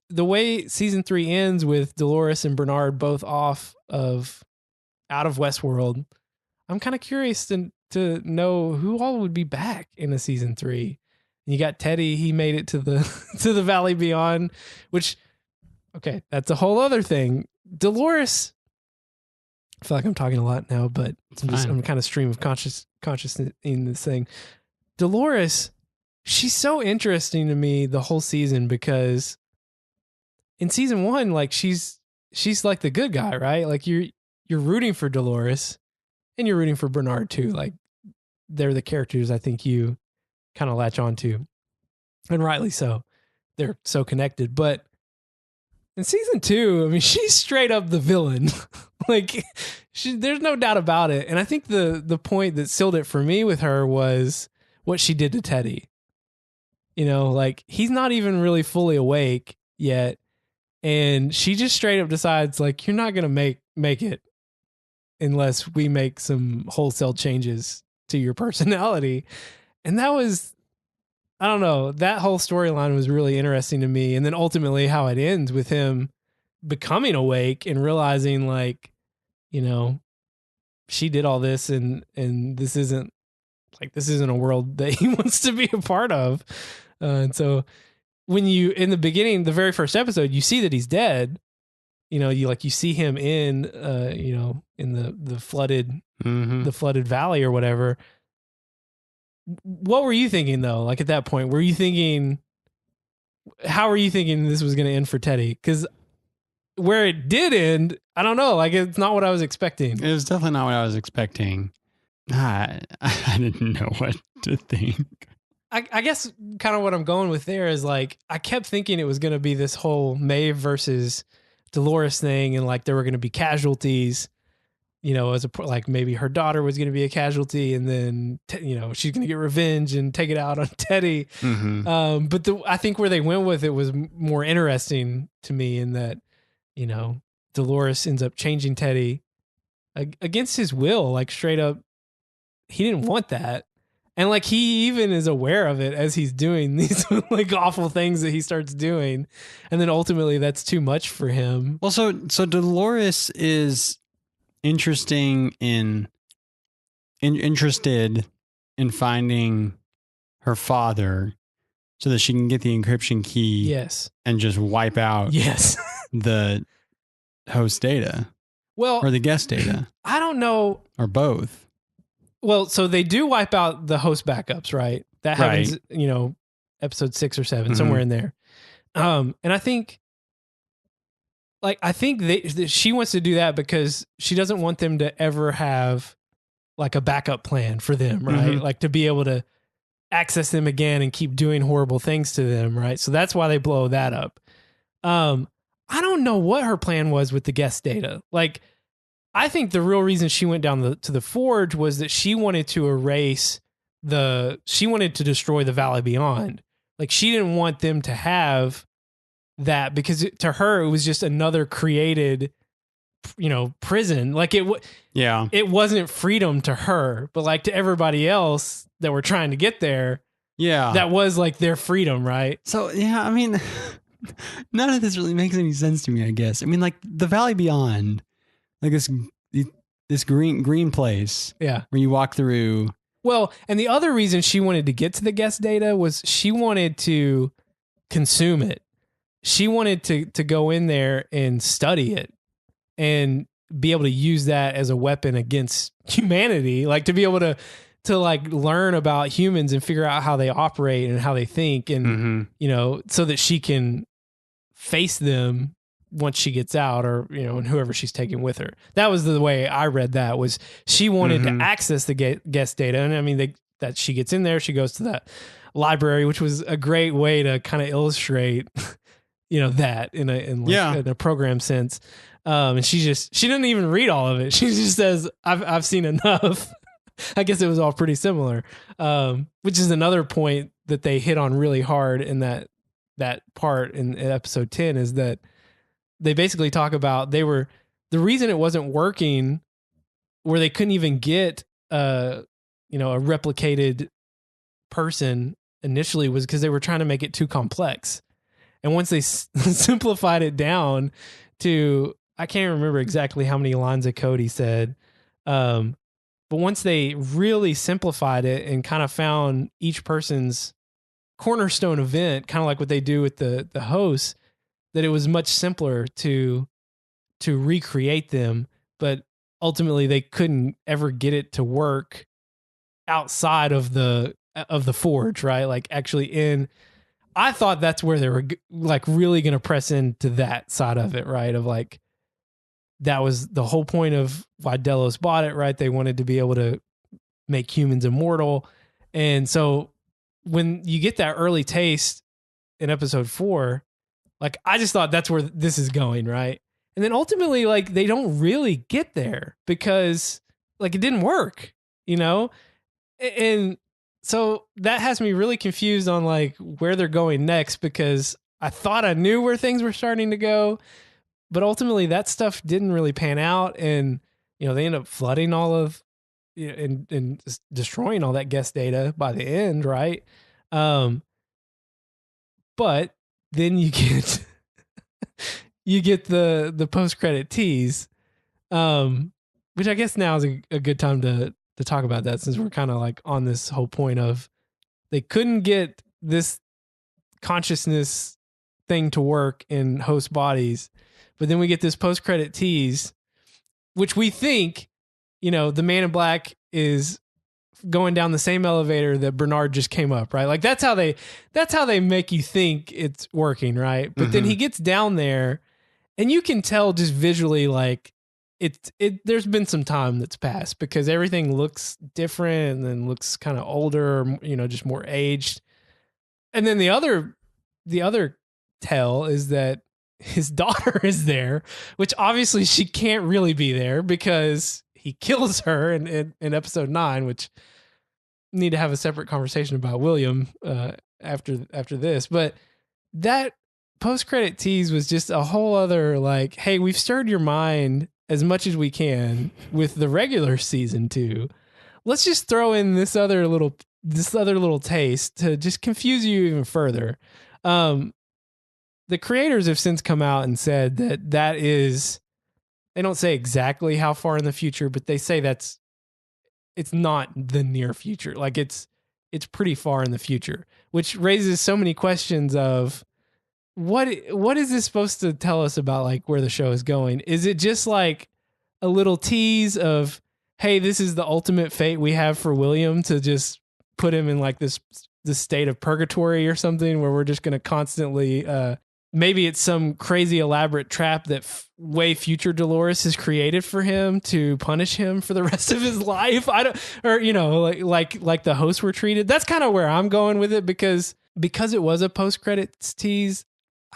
the way season 3 ends with Dolores and Bernard both out of Westworld, I'm kind of curious to know who all would be back in a season 3. And you got Teddy, he made it to the to the Valley Beyond, which, okay, that's a whole other thing. Dolores, I feel like I'm talking a lot now, but I'm kind of stream of consciousness in this thing. Dolores, she's so interesting to me the whole season, because in season 1, like she's like the good guy, right? Like you're rooting for Dolores, and you're rooting for Bernard too. Like they're the characters I think you kind of latch on to, and rightly so. They're so connected. But in season 2, I mean, she's straight up the villain. Like there's no doubt about it. And I think the point that sealed it for me with her was what she did to Teddy. Like he's not even really fully awake yet, and she just straight up decides, like, you're not gonna make it unless we make some wholesale changes to your personality. And that was, I don't know, that whole storyline was really interesting to me. And then ultimately how it ends with him becoming awake and realizing, like, she did all this, and this isn't a world that he wants to be a part of. And so when you, in the beginning, the very first episode, you see that he's dead, you see him in, in the flooded, the flooded valley or whatever. What were you thinking though? Like at that point, how were you thinking this was going to end for Teddy? Because where it did end, I don't know. Like it's not what I was expecting. It was definitely not what I was expecting. I didn't know what to think. I guess kind of what I'm going with there is, like, I kept thinking it was going to be this whole Maeve versus Dolores thing, and like there were going to be casualties, like maybe her daughter was going to be a casualty, and then she's going to get revenge and take it out on Teddy. But I think where they went with it was more interesting to me, in that Dolores ends up changing Teddy against his will, like straight up. He didn't want that. And like he even is aware of it as he's doing these like awful things that he starts doing. And then ultimately that's too much for him. Well, so Dolores is interested in finding her father so that she can get the encryption key. Yes. And just wipe out the host data. Well, or the guest data. I don't know. Or both. Well, so they do wipe out the host backups, right? That happens, Right. episode 6 or 7, Mhm. somewhere in there. And I think, she wants to do that because she doesn't want them to ever have like a backup plan for them, right? Mhm. Like to be able to access them again and keep doing horrible things to them, right? So that's why they blow that up. Um, I don't know what her plan was with the guest data. Like, I think the real reason she went down to the forge was that she wanted to she wanted to destroy the Valley Beyond. Like, she didn't want them to have that because to her it was just another created, prison. Like Yeah. it wasn't freedom to her, but like to everybody else that were trying to get there, Yeah. that was like their freedom, right? So, yeah, I mean, none of this really makes any sense to me, I guess. I mean, like the Valley Beyond, like this green place Yeah. where you walk through. Well, and the other reason she wanted to get to the guest data was she wanted to consume it. She wanted to go in there and study it and be able to use that as a weapon against humanity, like to be able to like learn about humans and figure out how they operate and how they think, and so that she can face them once she gets out, or and whoever she's taking with her. That was the way I read that, was she wanted to access the guest data. And I mean, that she gets in there, she goes to that library, which was a great way to kind of illustrate that in a program sense. And she didn't even read all of it. She just says, I've seen enough. I guess it was all pretty similar. Which is another point that they hit on really hard in that part in episode 10, is that they basically talk about the reason it wasn't working, where they couldn't even get a replicated person initially, was because they were trying to make it too complex. And once they simplified it down to, I can't remember exactly how many lines of code he said, but once they really simplified it and kind of found each person's cornerstone event, kind of like what they do with the hosts, that it was much simpler to recreate them. But ultimately, they couldn't ever get it to work outside of the forge, right? Like actually I thought that's where they were like really going to press into that side of it, right? Of like, that was the whole point of why Delos bought it, right? They wanted to be able to make humans immortal. And so when you get that early taste in episode 4, like I just thought that's where this is going, right? And then ultimately, like, they don't really get there because like it didn't work, And so that has me really confused on like where they're going next, because I thought I knew where things were starting to go, but ultimately that stuff didn't really pan out. And, they end up flooding all of, and destroying all that guest data by the end. Right. But then you get, the post-credit tease, which I guess now is a good time to talk about that, since we're kind of like on this whole point of they couldn't get this consciousness thing to work in host bodies. But then we get this post-credit tease, which we think, the Man in Black is going down the same elevator that Bernard just came up, right? Like that's how they make you think it's working, right? But then he gets down there and you can tell just visually, like there's been some time that's passed, because everything looks different and then looks kind of older, just more aged. And then the other tell is that his daughter is there, which obviously she can't really be there because he kills her in episode 9, which need to have a separate conversation about William after this. But that post-credit tease was just a whole other like, hey, we've stirred your mind as much as we can with the regular season 2. Let's just throw in this other little taste to just confuse you even further. The creators have since come out and said that is, they don't say exactly how far in the future, but they say it's not the near future. Like it's pretty far in the future, which raises so many questions of what is this supposed to tell us about like where the show is going? Is it just like a little tease of, hey, this is the ultimate fate we have for William, to just put him in like this state of purgatory or something, where we're just going to constantly, maybe it's some crazy elaborate trap that way future Dolores has created for him to punish him for the rest of his life. I don't, or, you know, like the hosts were treated. That's kind of where I'm going with it, because it was a post-credits tease.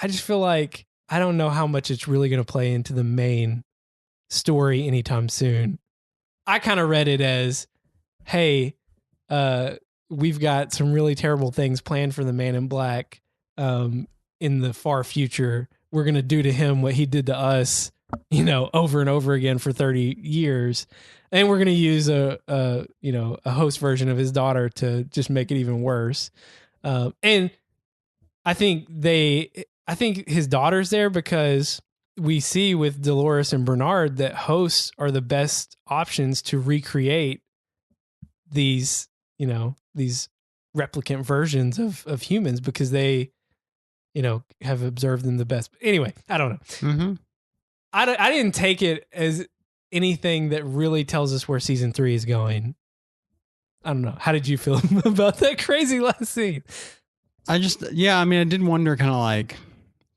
I just feel like I don't know how much it's really going to play into the main story anytime soon. I kind of read it as, hey, we've got some really terrible things planned for the Man in Black in the far future. We're going to do to him what he did to us, you know, over and over again for 30 years. And we're going to use a host version of his daughter to just make it even worse. And I think his daughter's there because we see with Dolores and Bernard that hosts are the best options to recreate these replicant versions of humans, because they, you know, have observed them the best. Anyway, I don't know. Mm-hmm. I didn't take it as anything that really tells us where season 3 is going. I don't know. How did you feel about that crazy last scene? I did wonder kind of like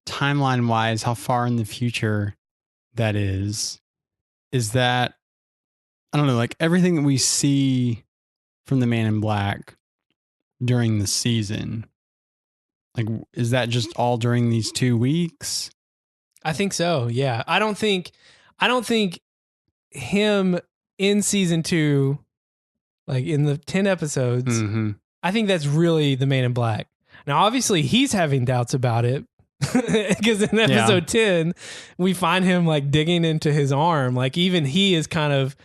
timeline wise, how far in the future that is. Is that, I don't know, like everything that we see from the Man in Black during the season, like, is that just all during these 2 weeks? I think so. Yeah. I don't think him in season 2, like in the 10 episodes, I think that's really the Man in Black. Now, obviously he's having doubts about it, because in episode 10, we find him like digging into his arm. Like even he is kind of,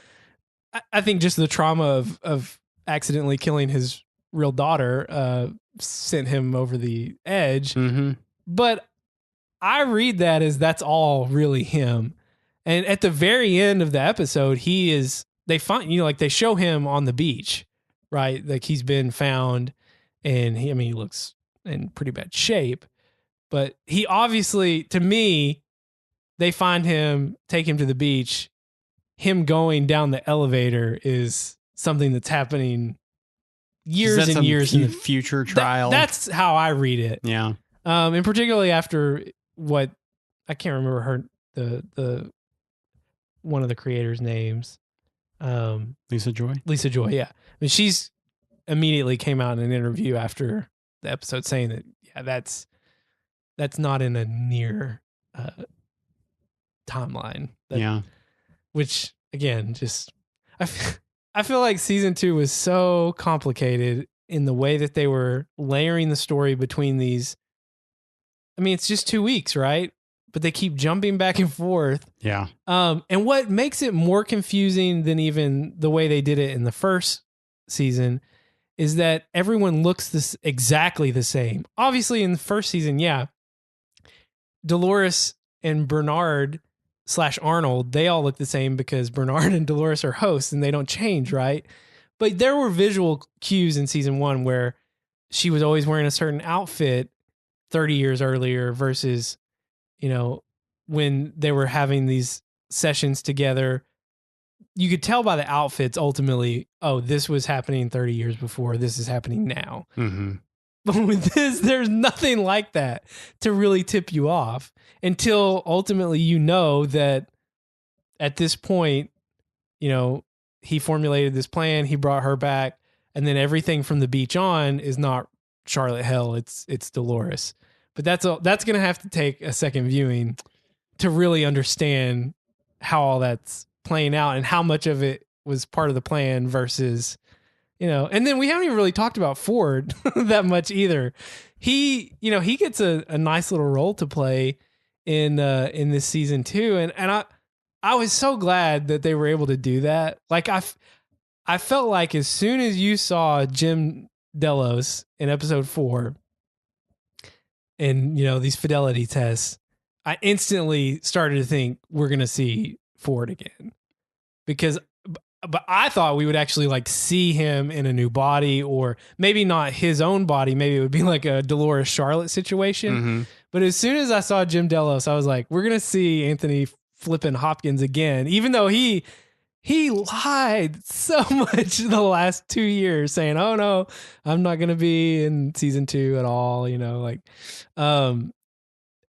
I think just the trauma of accidentally killing his real daughter sent him over the edge. Mm-hmm. But I read that as that's all really him. And at the very end of the episode, they show him on the beach, right? Like he's been found, and he looks in pretty bad shape, but he obviously, to me, they find him, take him to the beach. Him going down the elevator is something that's happening years and years in the future trial. That's how I read it. Yeah. And particularly after what, I can't remember the one of the creators' names. Lisa Joy. Yeah. I mean, she's immediately came out in an interview after the episode saying that, yeah, that's not in a near timeline. Which again, just I feel like season 2 was so complicated in the way that they were layering the story between these. I mean, it's just 2 weeks, right? But they keep jumping back and forth. Yeah. And what makes it more confusing than even the way they did it in the first season is that everyone looks exactly the same. Obviously, in the first season, yeah, Dolores and Bernard / Arnold, they all look the same because Bernard and Dolores are hosts and they don't change, right? But there were visual cues in season 1 where she was always wearing a certain outfit 30 years earlier versus, you know, when they were having these sessions together. You could tell by the outfits ultimately, oh, this was happening 30 years before, this is happening now. Mm-hmm. But with this, there's nothing like that to really tip you off until ultimately you know that at this point, you know, he formulated this plan, he brought her back, and then everything from the beach on is not Charlotte Hell, it's Dolores. But that's going to have to take a second viewing to really understand how all that's playing out and how much of it was part of the plan versus, you know. And then we haven't even really talked about Ford that much either. He gets a nice little role to play in this season too, and I was so glad that they were able to do that. Like I felt like as soon as you saw Jim Delos in episode 4 and, you know, these fidelity tests, I instantly started to think we're going to see Ford again, but I thought we would actually like see him in a new body, or maybe not his own body. Maybe it would be like a Dolores Charlotte situation. Mm-hmm. But as soon as I saw Jim Delos, I was like, we're going to see Anthony flipping Hopkins again, even though he he lied so much the last 2 years saying, "Oh no, I'm not going to be in season 2 at all," um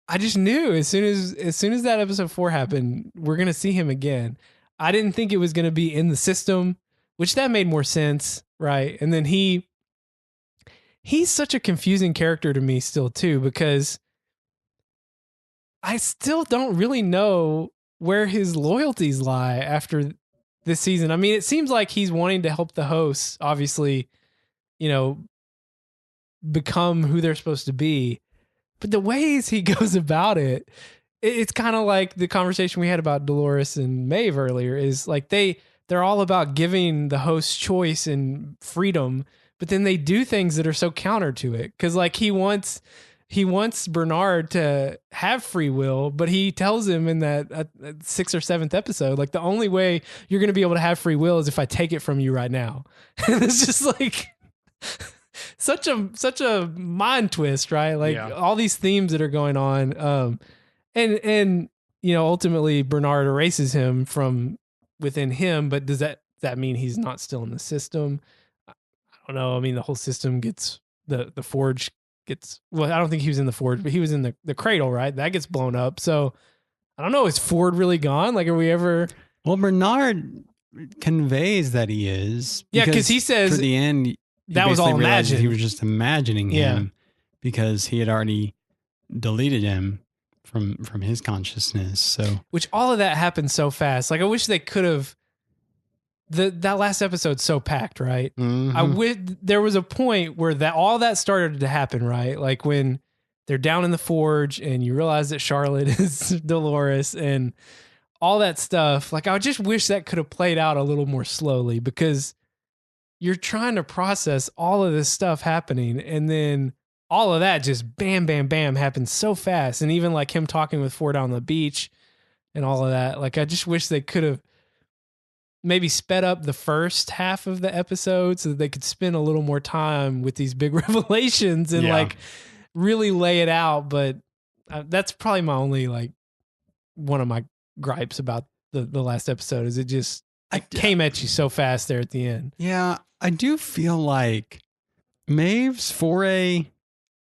I just knew as soon as that episode 4 happened, we're going to see him again. I didn't think it was going to be in the system, which that made more sense, right? And then he's such a confusing character to me still too, because I still don't really know where his loyalties lie after this season. I mean, it seems like he's wanting to help the hosts, obviously, you know, become who they're supposed to be. But the ways he goes about it, it's kind of like the conversation we had about Dolores and Maeve earlier, is like they're all about giving the host choice and freedom, but then they do things that are so counter to it. Cause like he wants Bernard to have free will, but he tells him in that 6th or 7th episode, like, the only way you're going to be able to have free will is if I take it from you right now. And it's just like such a mind twist, right? Like all these themes that are going on. And ultimately Bernard erases him from within him, but does that mean he's not still in the system? I don't know. I mean, the whole system gets the forge gets, well, I don't think he was in the forge, but he was in the cradle, right? That gets blown up. So I don't know. Is Ford really gone? Like, are we ever? Well, Bernard conveys that he is. Yeah, because he says for the end that was all imagined. He was just imagining him because he had already deleted him from his consciousness. So, which all of that happened so fast. Like, I wish they could have. That last episode's so packed, right? Mm-hmm. I wish there was a point where all that started to happen, right? Like when they're down in the forge and you realize that Charlotte is Dolores and all that stuff. Like, I just wish that could have played out a little more slowly, because you're trying to process all of this stuff happening, and then all of that just bam, bam, bam happens so fast. And even like him talking with Ford on the beach and all of that. Like, I just wish they could have maybe sped up the first half of the episode so that they could spend a little more time with these big revelations and like really lay it out. But that's probably my only, like, one of my gripes about the last episode is it just came at you so fast there at the end. Yeah, I do feel like Maeve's foray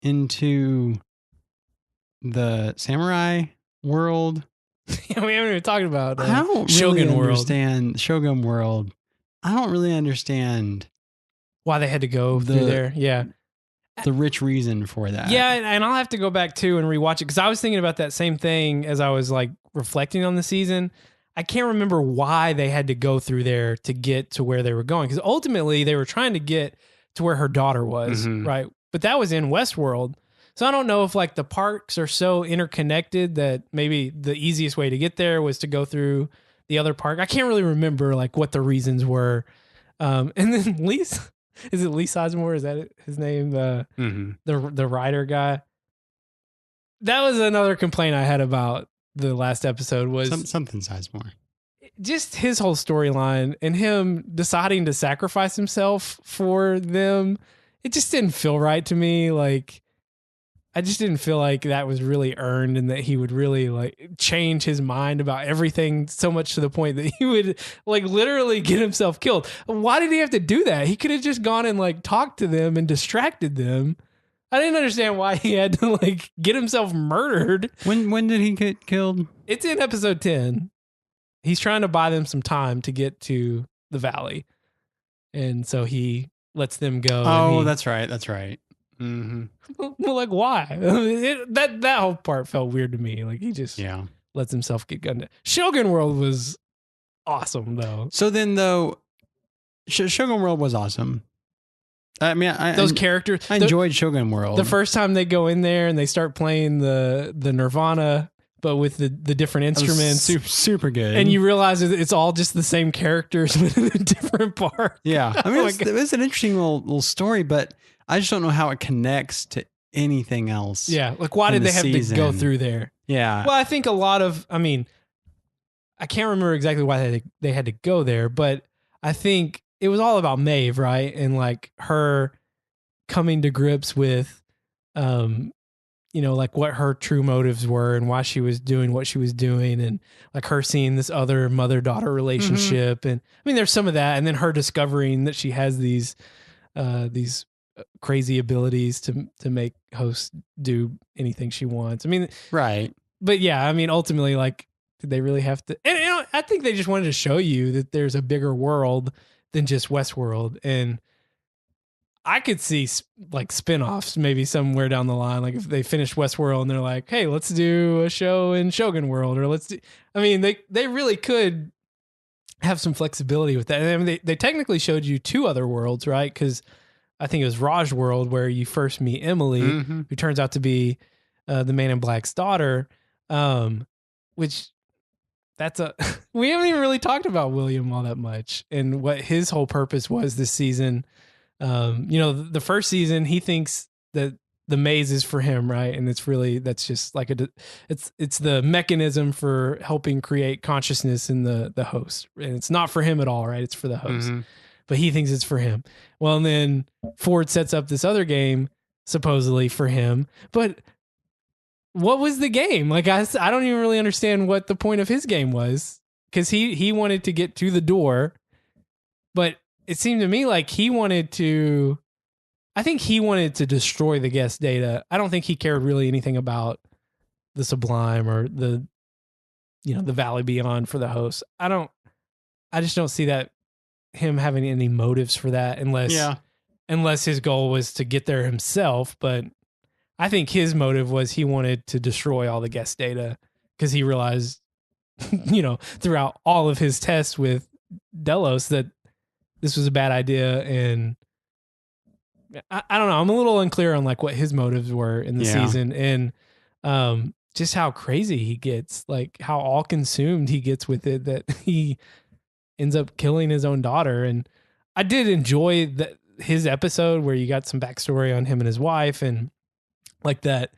into the samurai world. Yeah, we haven't even talked about I don't Shogun really World. understand Shogun World. I don't really understand Why they had to go through there. Yeah. The rich reason for that. Yeah, and I'll have to go back too and rewatch it, because I was thinking about that same thing as I was like reflecting on the season. I can't remember why they had to go through there to get to where they were going, because ultimately they were trying to get to where her daughter was, right? But that was in Westworld. So I don't know if like the parks are so interconnected that maybe the easiest way to get there was to go through the other park. I can't really remember like what the reasons were. And then is it Lee Sizemore? Is that his name? The writer guy. That was another complaint I had about the last episode, was something Sizemore. Just his whole storyline and him deciding to sacrifice himself for them. It just didn't feel right to me. Like, I just didn't feel like that was really earned, and that he would really like change his mind about everything so much to the point that he would like literally get himself killed. Why did he have to do that? He could have just gone and like talked to them and distracted them. I didn't understand why he had to like get himself murdered. When did he get killed? It's in episode 10. He's trying to buy them some time to get to the valley. And so he lets them go. Oh, that's right. That's right. Mm-hmm. Well, like, why? That whole part felt weird to me. Like, he just lets himself get gunned down. Shogun World was awesome, though. So then, though, Shogun World was awesome. I mean, those characters. I enjoyed Shogun World. The first time they go in there and they start playing the Nirvana, but with the different instruments. Super good. And you realize it's all just the same characters but in a different part. Yeah. I mean, it was an interesting little story, but I just don't know how it connects to anything else. Yeah. Like, why did they have to go through there? Yeah. Well, I think I can't remember exactly why they had to go there, but I think it was all about Maeve, right? And like her coming to grips with, like what her true motives were and why she was doing what she was doing, and like her seeing this other mother-daughter relationship. And I mean, there's some of that, and then her discovering that she has these crazy abilities to make hosts do anything she wants. I mean, Right. but yeah, I mean, ultimately, like, did they really have to? And I think they just wanted to show you that there's a bigger world than just Westworld. And I could see like spin-offs maybe somewhere down the line. Like if they finish Westworld and they're like, hey, let's do a show in Shogun World, or let's do, I mean, they really could have some flexibility with that. And I mean, they technically showed you two other worlds, right? Because I think it was Raj World where you first meet Emily, who turns out to be the Man in Black's daughter, which that's a we haven't even really talked about William all that much and what his whole purpose was this season. The first season he thinks that the maze is for him, right? And that's just like it's the mechanism for helping create consciousness in the host, and it's not for him at all, right? It's for the host, but he thinks it's for him. Well, and then Ford sets up this other game supposedly for him, but what was the game? Like I don't even really understand what the point of his game was, because he wanted to get to the door, but it seemed to me like I think he wanted to destroy the guest data. I don't think he cared really anything about the Sublime or the Valley Beyond for the host. I just don't see that him having any motives for that unless his goal was to get there himself. But I think his motive was he wanted to destroy all the guest data because he realized, throughout all of his tests with Delos that this was a bad idea. And I don't know. I'm a little unclear on like what his motives were in the season, and just how crazy he gets, like how all consumed he gets with it, that he ends up killing his own daughter. And I did enjoy his episode where you got some backstory on him and his wife, and like that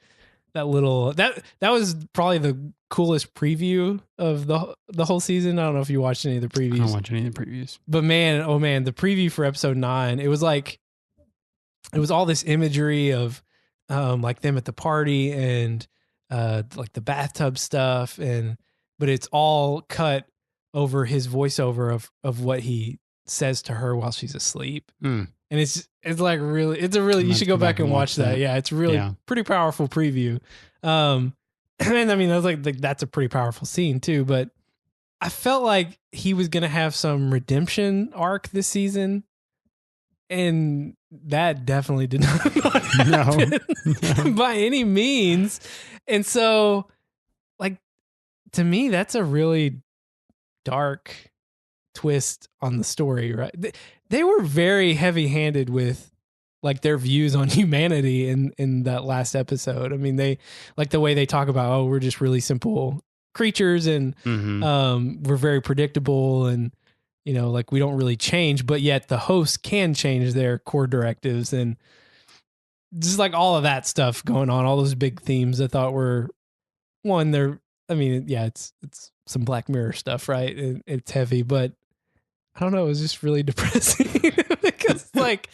was probably the coolest preview of the whole season. I don't know if you watched any of the previews. I don't watch any of the previews. But man, oh man, the preview for episode 9, it was all this imagery of like them at the party and like the bathtub stuff, but it's all cut over his voiceover of what he says to her while she's asleep. And it's like really you should go back and watch that. Yeah, it's really pretty powerful preview. And I mean, I was like that's a pretty powerful scene too, but I felt like he was going to have some redemption arc this season, and that definitely did not happen by any means. And so, like, to me, that's a really dark twist on the story, right? They were very heavy-handed with like their views on humanity in that last episode. I mean, they like the way they talk about, oh, we're just really simple creatures, and we're very predictable, and like we don't really change, but yet the host can change their core directives, and just like all of that stuff going on, all those big themes I thought were it's some Black Mirror stuff, right? It's heavy, but I don't know, it was just really depressing because like,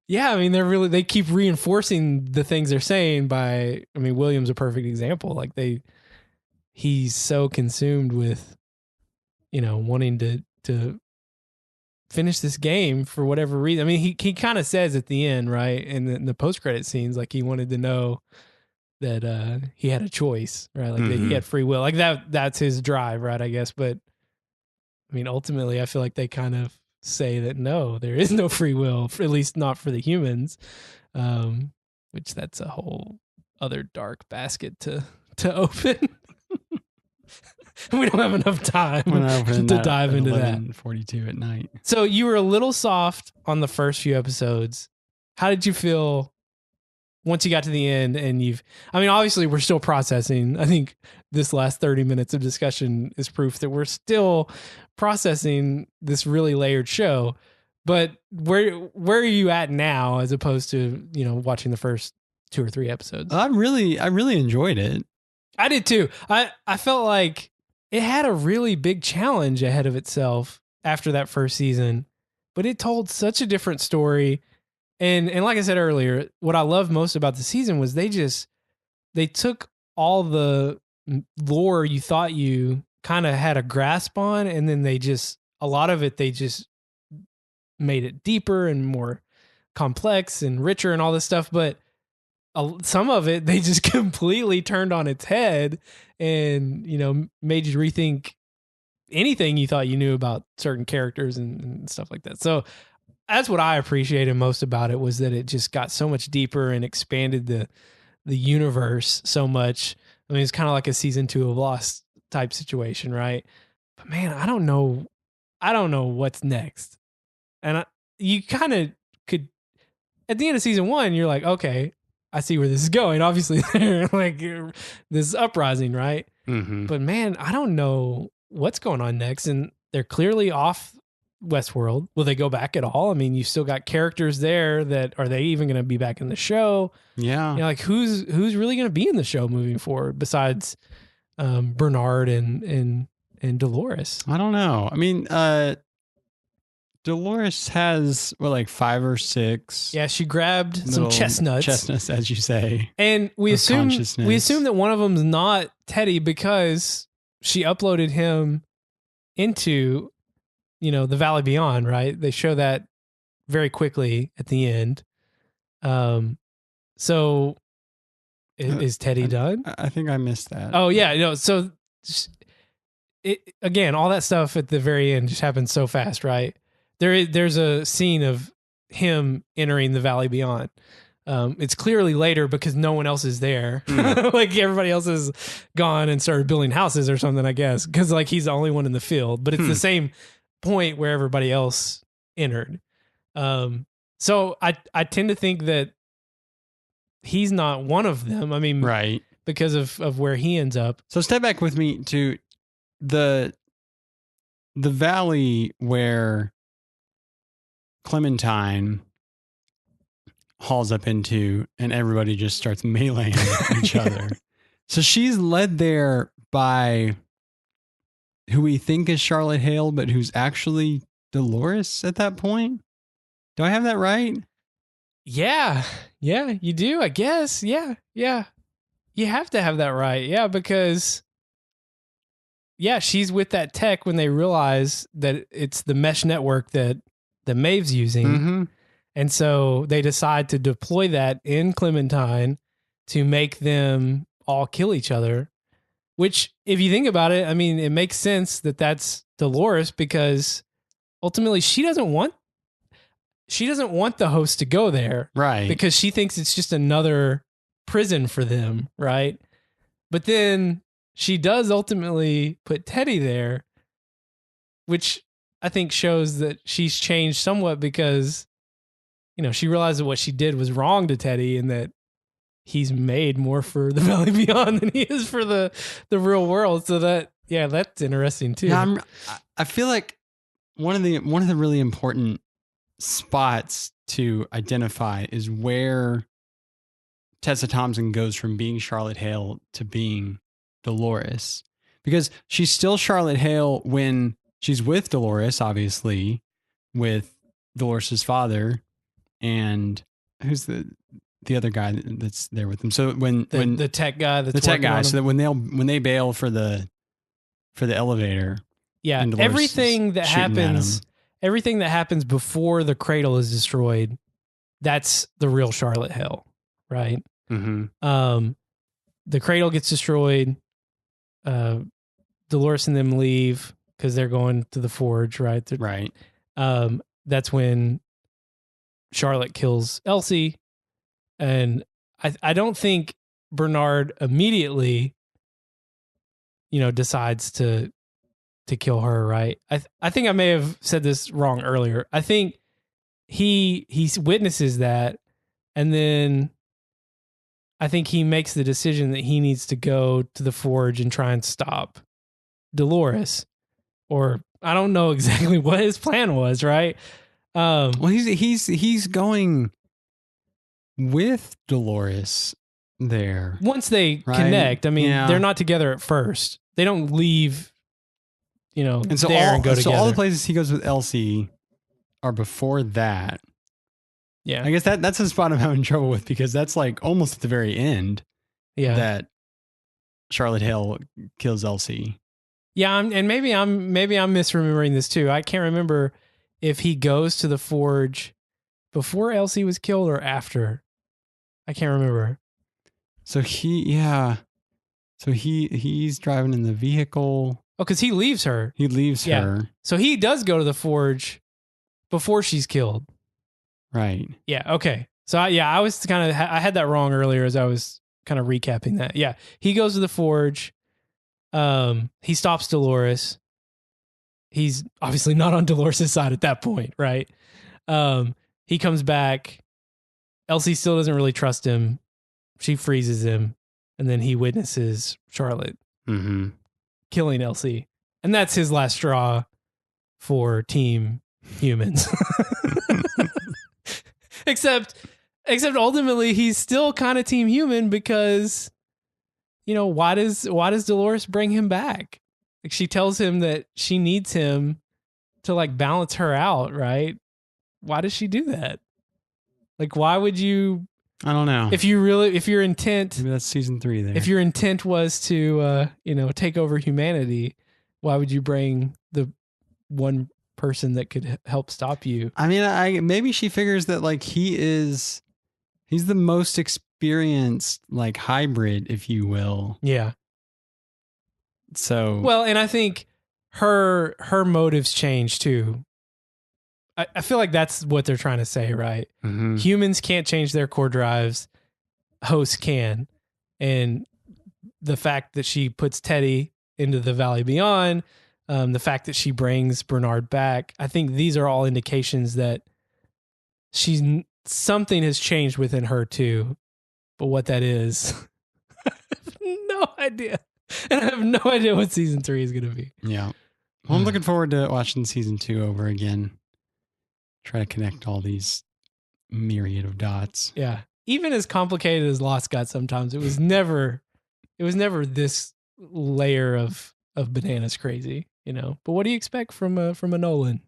yeah, I mean, they keep reinforcing the things they're saying William's a perfect example. Like he's so consumed with, wanting to finish this game for whatever reason. I mean, he kind of says at the end, right, in the post-credit scenes, like he wanted to know that he had a choice, right? Like that he had free will. Like that's his drive, right, I guess. But I mean, ultimately, I feel like they kind of say that no, there is no free will, at least not for the humans, which that's a whole other dark basket to open. We don't have enough time to dive into that. 11:42 at night. So you were a little soft on the first few episodes. How did you feel once you got to the end? And obviously we're still processing. I think this last 30 minutes of discussion is proof that we're still processing this really layered show. But where are you at now as opposed to, watching the first 2 or 3 episodes? I really enjoyed it. I did too. I felt like it had a really big challenge ahead of itself after that first season, but it told such a different story. And like I said earlier, what I loved most about the season was they just they took all the lore you thought you kind of had a grasp on, and then a lot of it, they just made it deeper and more complex and richer and all this stuff. But some of it, they just completely turned on its head and, made you rethink anything you thought you knew about certain characters and stuff like that. So that's what I appreciated most about it, was that it just got so much deeper and expanded the universe so much. I mean, it's kind of like a season 2 of Lost type situation, right? But man, I don't know what's next. And you kind of could, at the end of season 1, you're like, okay, I see where this is going. Obviously, they're like this uprising, right? Mm-hmm. But man, I don't know what's going on next. And they're clearly off Westworld. Will they go back at all? I mean, you still got characters there that, are they even going to be back in the show? Yeah. Like who's really going to be in the show moving forward besides Bernard and Dolores? I don't know. I mean, Dolores has like 5 or 6. Yeah, she grabbed some chestnuts. Chestnuts, as you say. And we assume that one of them's not Teddy because she uploaded him into, the Valley Beyond, right? They show that very quickly at the end. So is Teddy done? I think I missed that. Oh yeah, so again, all that stuff at the very end just happens so fast, right? There's a scene of him entering the Valley Beyond. It's clearly later because no one else is there. Like everybody else is gone and started building houses or something, I guess, because like he's the only one in the field. But it's the same point where everybody else entered. So I tend to think that he's not one of them. I mean, right, because of where he ends up. So step back with me to the valley where Clementine hauls up into, and everybody just starts meleeing each other. So she's led there by who we think is Charlotte Hale, but who's actually Dolores at that point. Do I have that right? Yeah, you do, I guess. Yeah. You have to have that right. Yeah, because she's with that tech when they realize that it's the mesh network that Maeve's using. Mm-hmm. And so they decide to deploy that in Clementine to make them all kill each other, which, if you think about it, I mean, it makes sense that that's Dolores, because ultimately she doesn't want the host to go there. Right. Because she thinks it's just another prison for them, right? But then she does ultimately put Teddy there, which I think shows that she's changed somewhat, because she realized that what she did was wrong to Teddy, and that he's made more for the Valley Beyond than he is for the real world. So that's interesting too. Yeah, I feel like one of the really important spots to identify is where Tessa Thompson goes from being Charlotte Hale to being Dolores, because she's still Charlotte Hale when she's with Dolores, obviously, with Dolores's father, and who's the other guy that's there with them. So when the tech guy, so that when they bail for the elevator, everything that happens before the cradle is destroyed, that's the real Charlotte Hale, right? Mm-hmm. The cradle gets destroyed. Dolores and them leave because they're going to the forge, right? Right. That's when Charlotte kills Elsie, and I don't think Bernard immediately, decides to kill her, right? I think I may have said this wrong earlier. I think he witnesses that, and then I think he makes the decision that he needs to go to the forge and try and stop Dolores, or I don't know exactly what his plan was, right? Well, he's going with Dolores there once they right? connect. I mean, they're not together at first. They don't leave, and so there and go together. So all the places he goes with Elsie are before that. Yeah, I guess that's a spot I'm having trouble with, because that's like almost at the very end, Yeah. that Charlotte Hill kills Elsie. Yeah, and maybe I'm misremembering this too. I can't remember if he goes to the forge before Elsie was killed or after. I can't remember. So he's driving in the vehicle. Oh, because he leaves her. He leaves Yeah. her. So he does go to the forge before she's killed. Right. Yeah. Okay. So I was I had that wrong earlier as I was kind of recapping that. Yeah. He goes to the forge. He stops Dolores. He's obviously not on Dolores' side at that point, right? He comes back. Elsie still doesn't really trust him. She freezes him, and then he witnesses Charlotte killing Elsie, and that's his last straw for Team Humans. Except ultimately, he's still kind of Team Human because, why does Dolores bring him back? Like, she tells him that she needs him to like balance her out, right? Why does she do that? Like, why would you? I don't know. If your intent, maybe that's season 3 there. if your intent was to, take over humanity, why would you bring the one person that could help stop you? I mean, maybe she figures that like he's the most experienced like hybrid, if you will. Yeah. So well, and I think her motives change too. I feel like that's what they're trying to say, right? Mm-hmm. Humans can't change their core drives. Hosts can. And the fact that she puts Teddy into the Valley Beyond, the fact that she brings Bernard back, I think these are all indications that something has changed within her too. But what that is, I have no idea. And I have no idea what season 3 is going to be. Yeah. Well, I'm looking forward to watching season 2 over again. Try to connect all these myriad of dots. Yeah. Even as complicated as Lost got sometimes, it was never this layer of bananas crazy, But what do you expect from a Nolan?